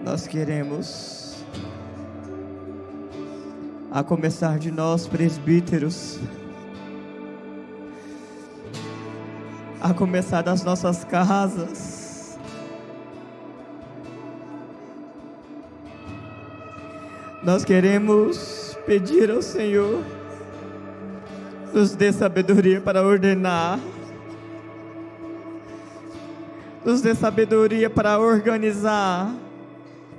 Nós queremos, a começar de nós presbíteros, a começar das nossas casas. Nós queremos pedir ao Senhor, nos dê sabedoria para ordenar, nos dê sabedoria para organizar,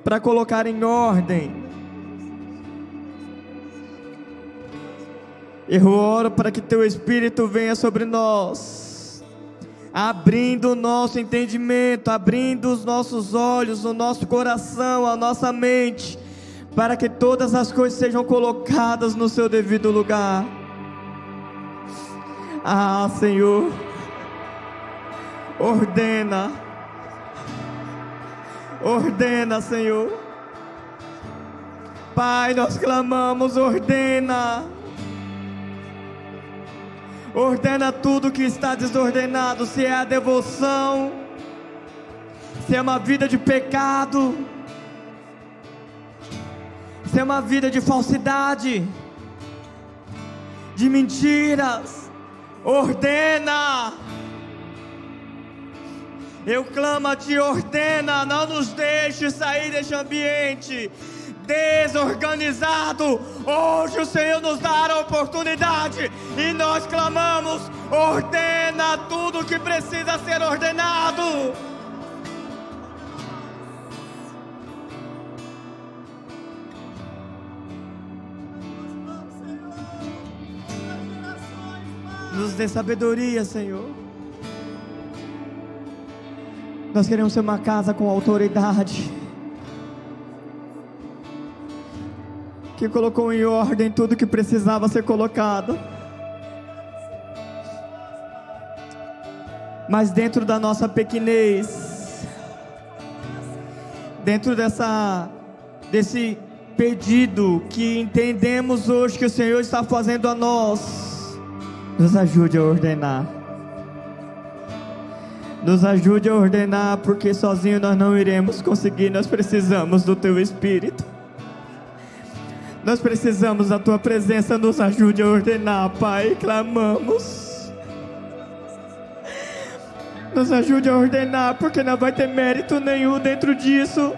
para colocar em ordem. Eu oro para que Teu Espírito venha sobre nós, abrindo o nosso entendimento, abrindo os nossos olhos, o nosso coração, a nossa mente, para que todas as coisas sejam colocadas no seu devido lugar. Ah, Senhor, ordena, Senhor. Pai, nós clamamos, ordena tudo que está desordenado, se é a devoção, se é uma vida de pecado, se é uma vida de falsidade, de mentiras, ordena. Eu clamo a Ti, ordena, não nos deixe sair deste ambiente desorganizado. Hoje o Senhor nos dá a oportunidade e nós clamamos, ordena tudo que precisa ser ordenado. Nos dê sabedoria, Senhor. Nós queremos ser uma casa com autoridade, que colocou em ordem tudo que precisava ser colocado. Mas dentro da nossa pequenez, dentro desse pedido que entendemos hoje que o Senhor está fazendo a nós, nos ajude a ordenar. Nos ajude a ordenar, porque sozinho nós não iremos conseguir. Nós precisamos do Teu Espírito. Nós precisamos da Tua presença. Nos ajude a ordenar, Pai. Clamamos. Nos ajude a ordenar, porque não vai ter mérito nenhum dentro disso.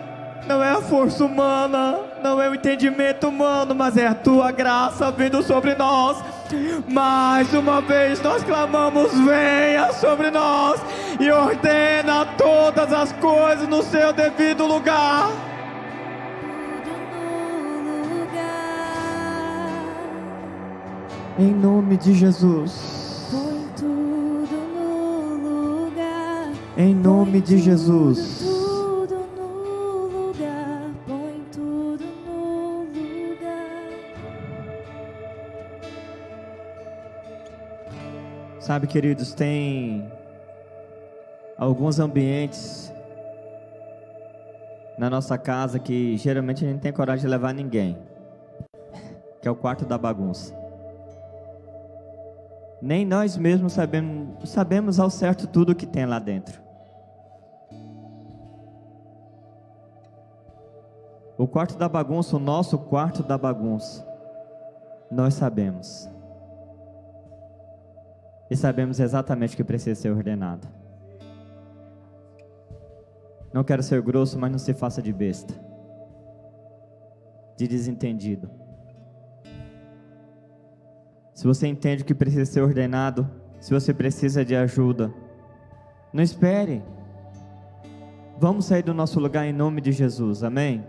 Não é a força humana, não é o entendimento humano, mas é a Tua graça vindo sobre nós. Mais uma vez nós clamamos, venha sobre nós e ordena todas as coisas no seu devido lugar. Em nome de Jesus. Põe tudo no lugar. Em nome de Jesus. Tudo no lugar. Põe tudo no lugar. Sabe, queridos, tem alguns ambientes na nossa casa que geralmente a gente não tem coragem de levar ninguém, que é o quarto da bagunça. Nem nós mesmos sabemos ao certo tudo que tem lá dentro. O quarto da bagunça, o nosso quarto da bagunça, nós sabemos. E sabemos exatamente o que precisa ser ordenado. Não quero ser grosso, mas não se faça de besta, de desentendido. Se você entende o que precisa ser ordenado, se você precisa de ajuda, não espere. Vamos sair do nosso lugar em nome de Jesus, amém?